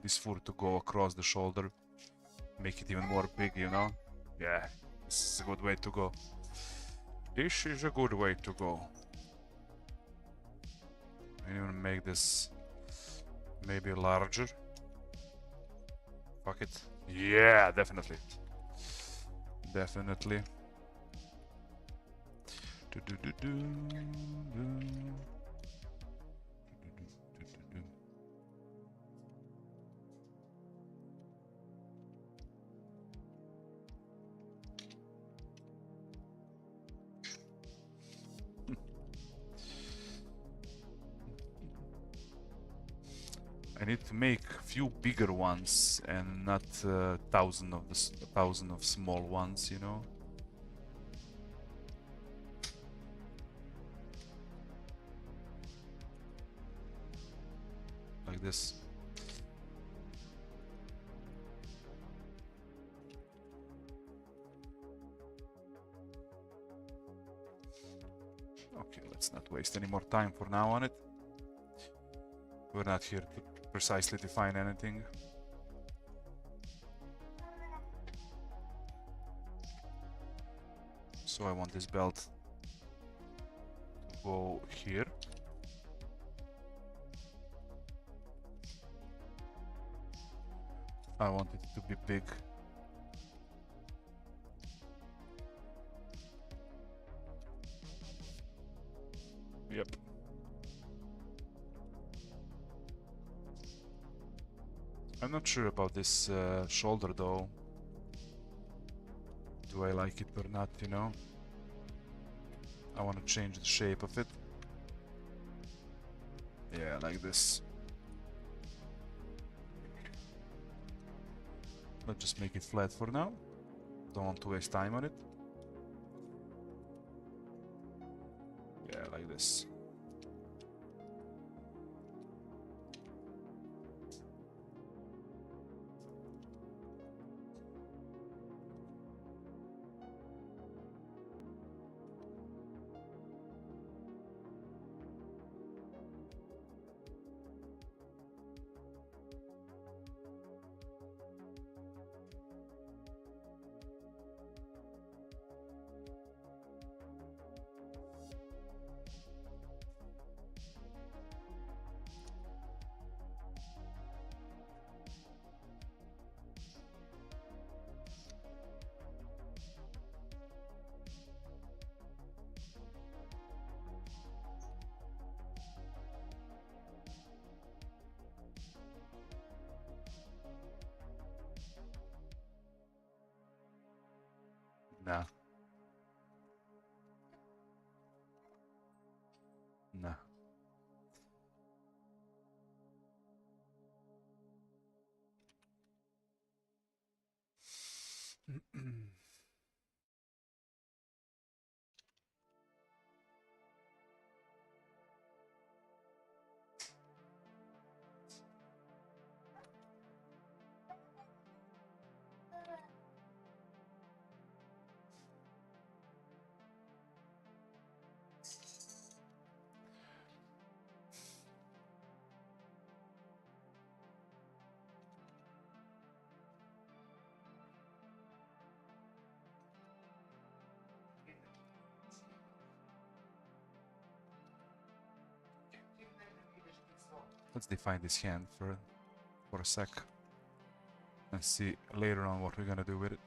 this fur to go across the shoulder. Make it even more big, you know? Yeah, this is a good way to go. This is a good way to go. I even make this maybe larger. Fuck it. Yeah, definitely. Definitely. need to make a few bigger ones and not thousand of small ones, you know. Like this. Okay, let's not waste any more time for now on it. We're not here to precisely define anything. So I want this belt to go here. I want it to be big. Yep. I'm not sure about this shoulder though. Do I like it or not, you know? I want to change the shape of it. Yeah, like this. Let's just make it flat for now. Don't want to waste time on it. Yeah, like this. Nah. Nah. Let's define this hand for a sec and see later on what we're gonna do with it.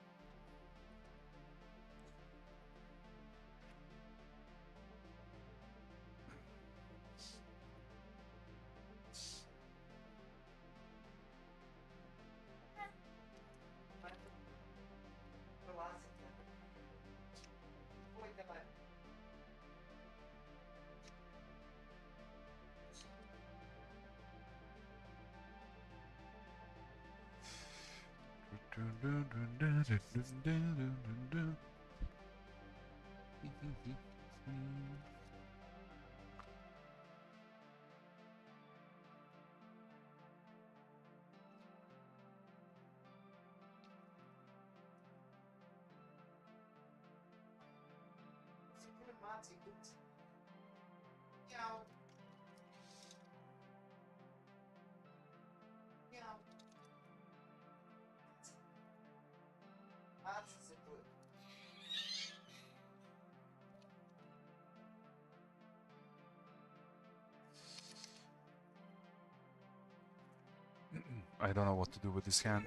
I don't know what to do with this hand.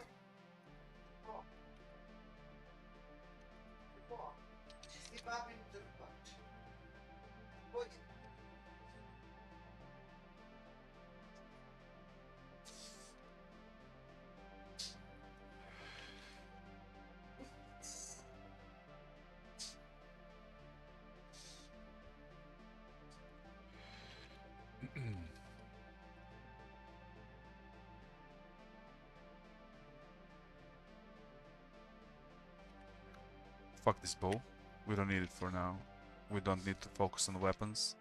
Fuck this bow. We don't need it for now. We don't need to focus on weapons.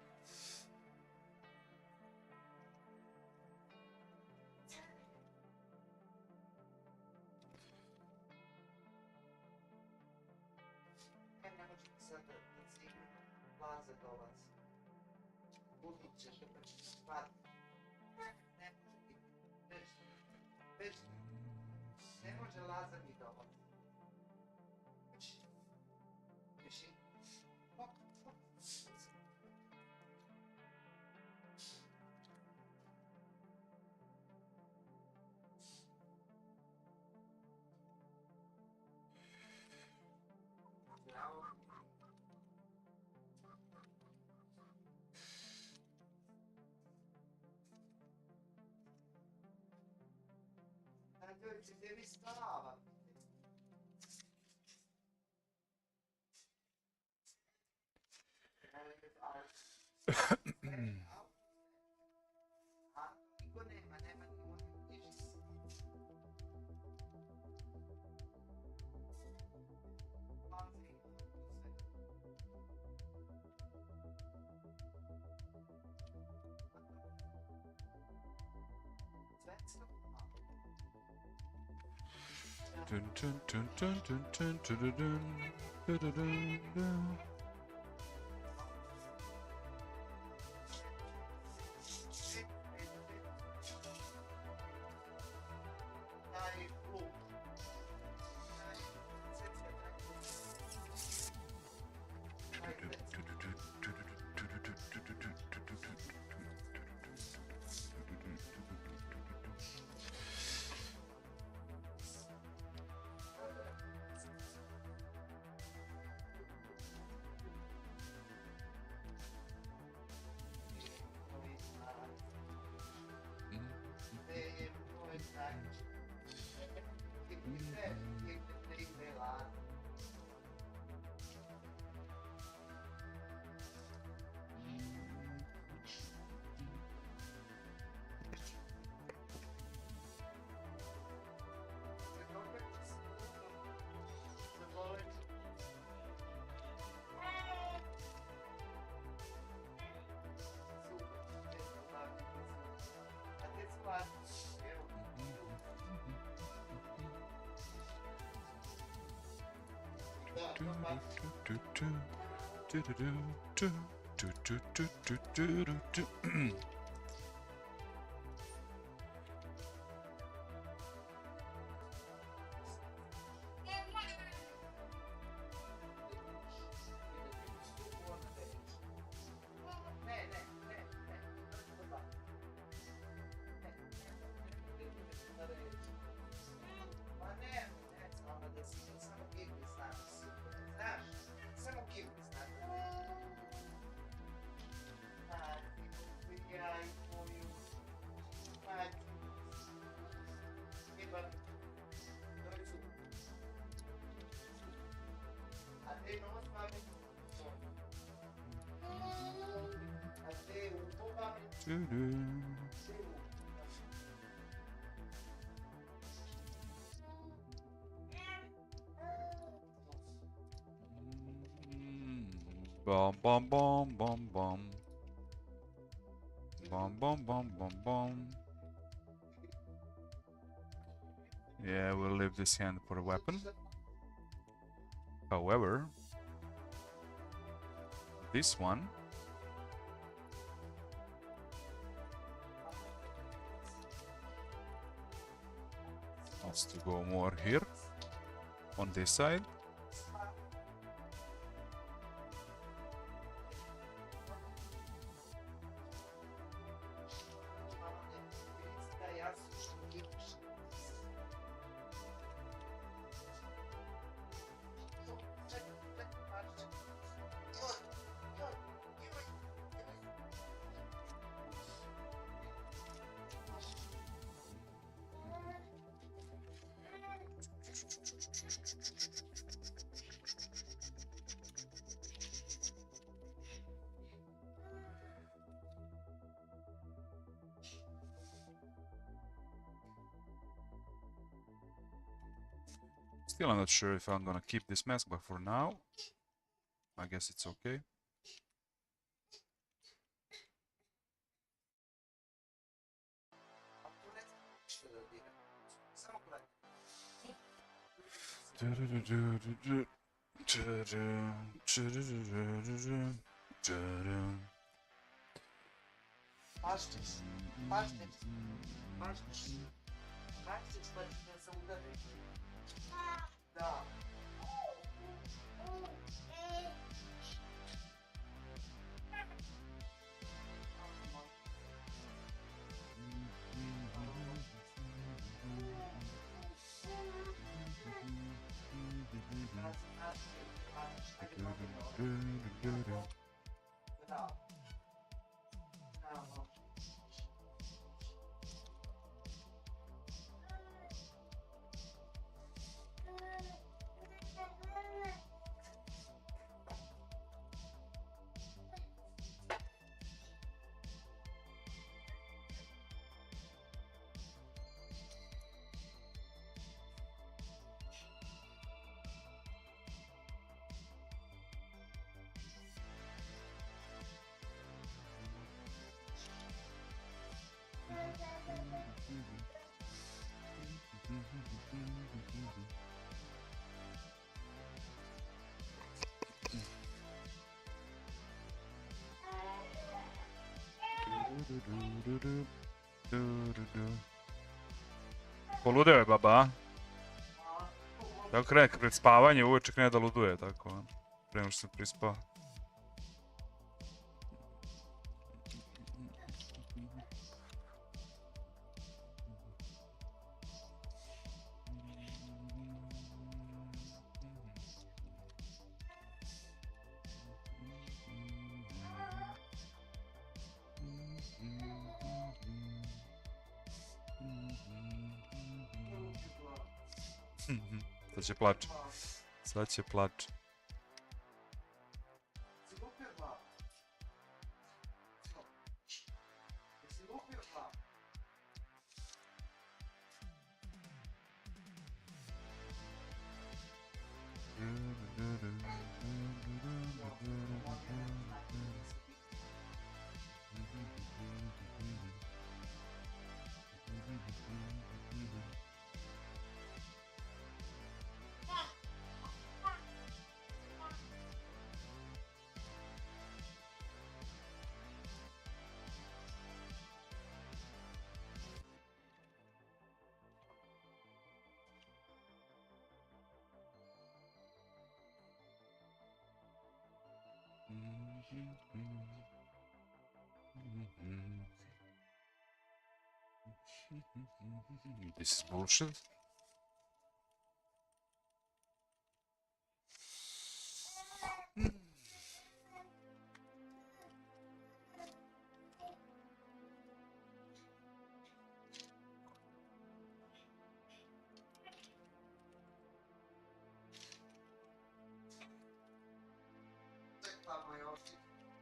Dun, dun, dun, dun, dun, dun, dun, dun, dun, dun, dun, dun. Bom bom bom bom bom. Bom bom bom bom bom. Yeah, we'll leave this hand for a weapon. However, this one wants to go more here on this side. Still, I'm not sure if I'm gonna keep this mask, but for now, I guess it's okay. Patrzeć, patrzeć, patrzeć, patrzeć, patrzeć, są udane. Da. Poludeo je baba. Tako krene pred spavanje, uveče krene da luduje, tako. Prije nego što se prispa. Sad će plače. Sad će plače. This is bullshit.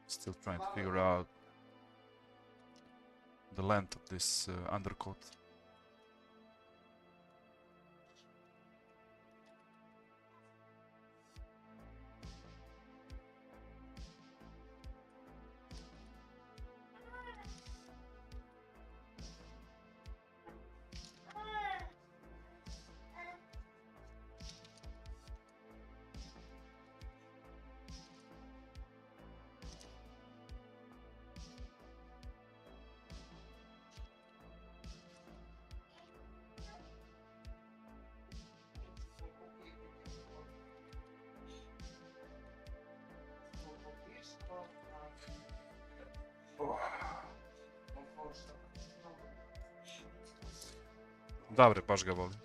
Still trying to figure out the length of this undercoat. Dobre, baš ga volim.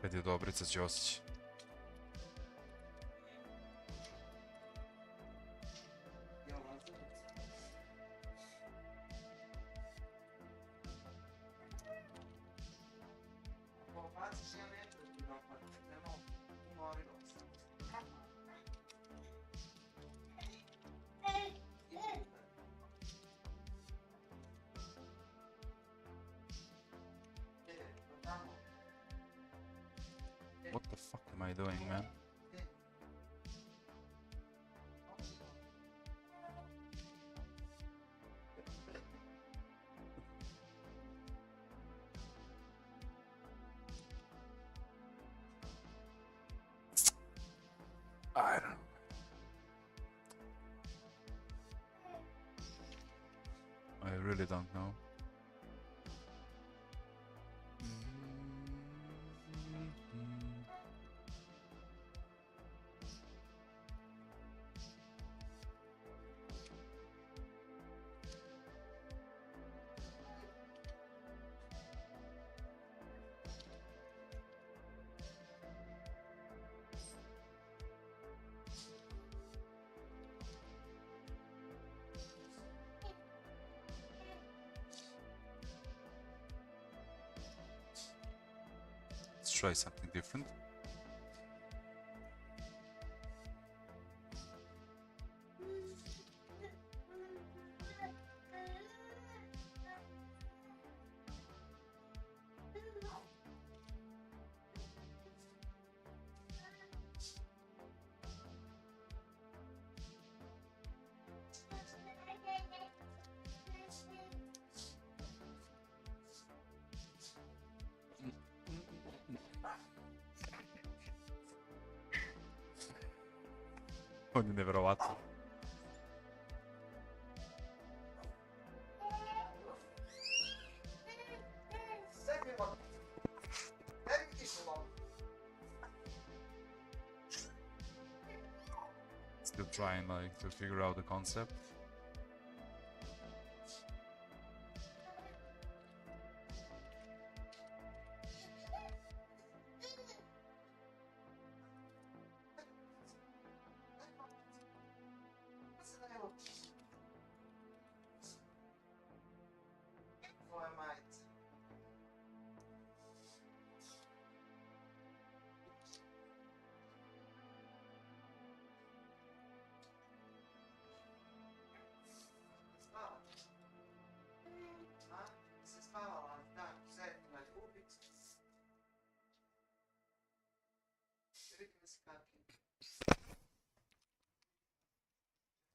Kad je Dobrica Ćosić. What the fuck am I doing, man? I don't know. I really don't know. Let's try something different. On je nevjerovatno. Still trying like to figure out the concept.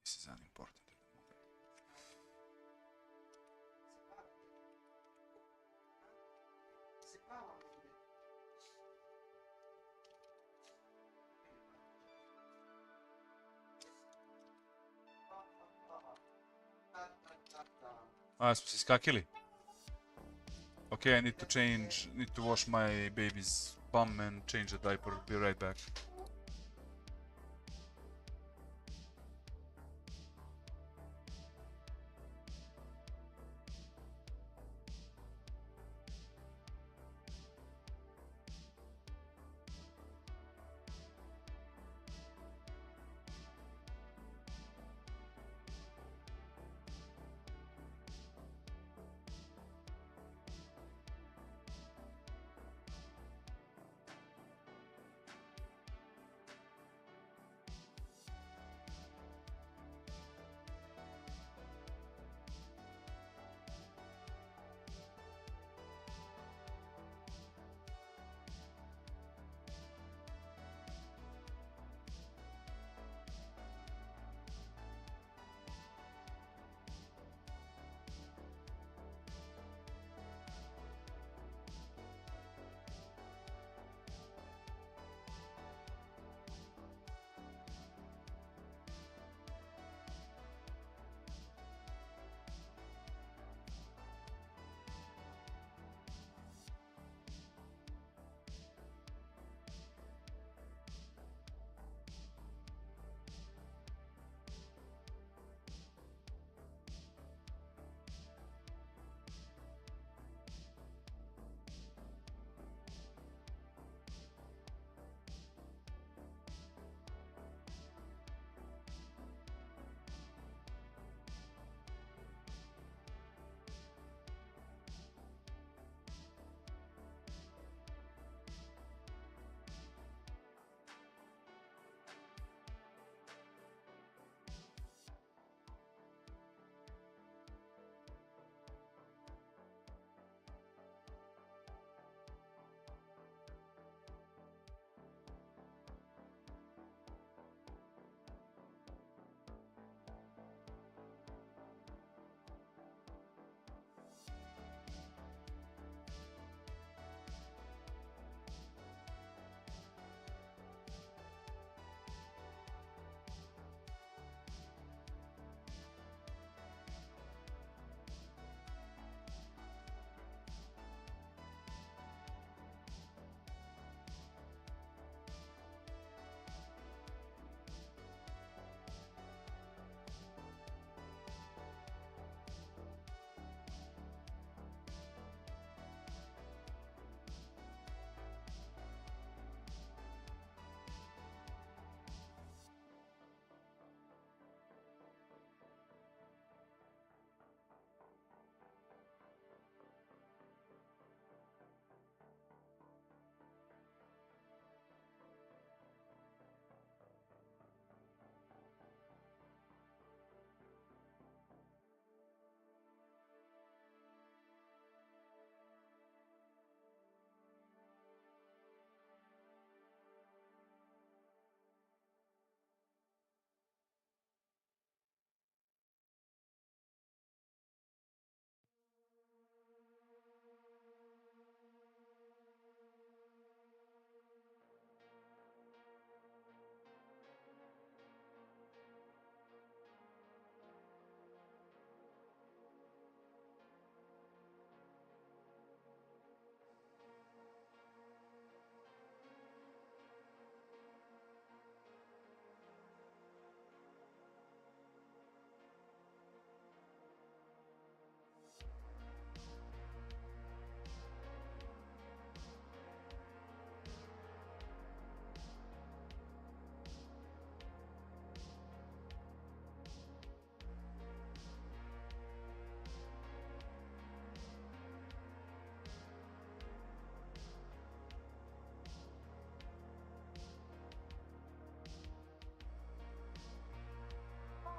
This is unimportant at the moment. Smo se skakili. Okay, I need to wash my baby's bum and change the diaper. Be right back.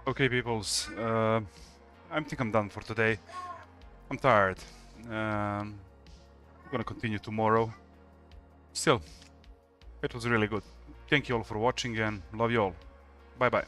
Okay, peoples. I think I'm done for today. I'm tired. I'm gonna continue tomorrow. Still, it was really good. Thank you all for watching and love you all. Bye bye.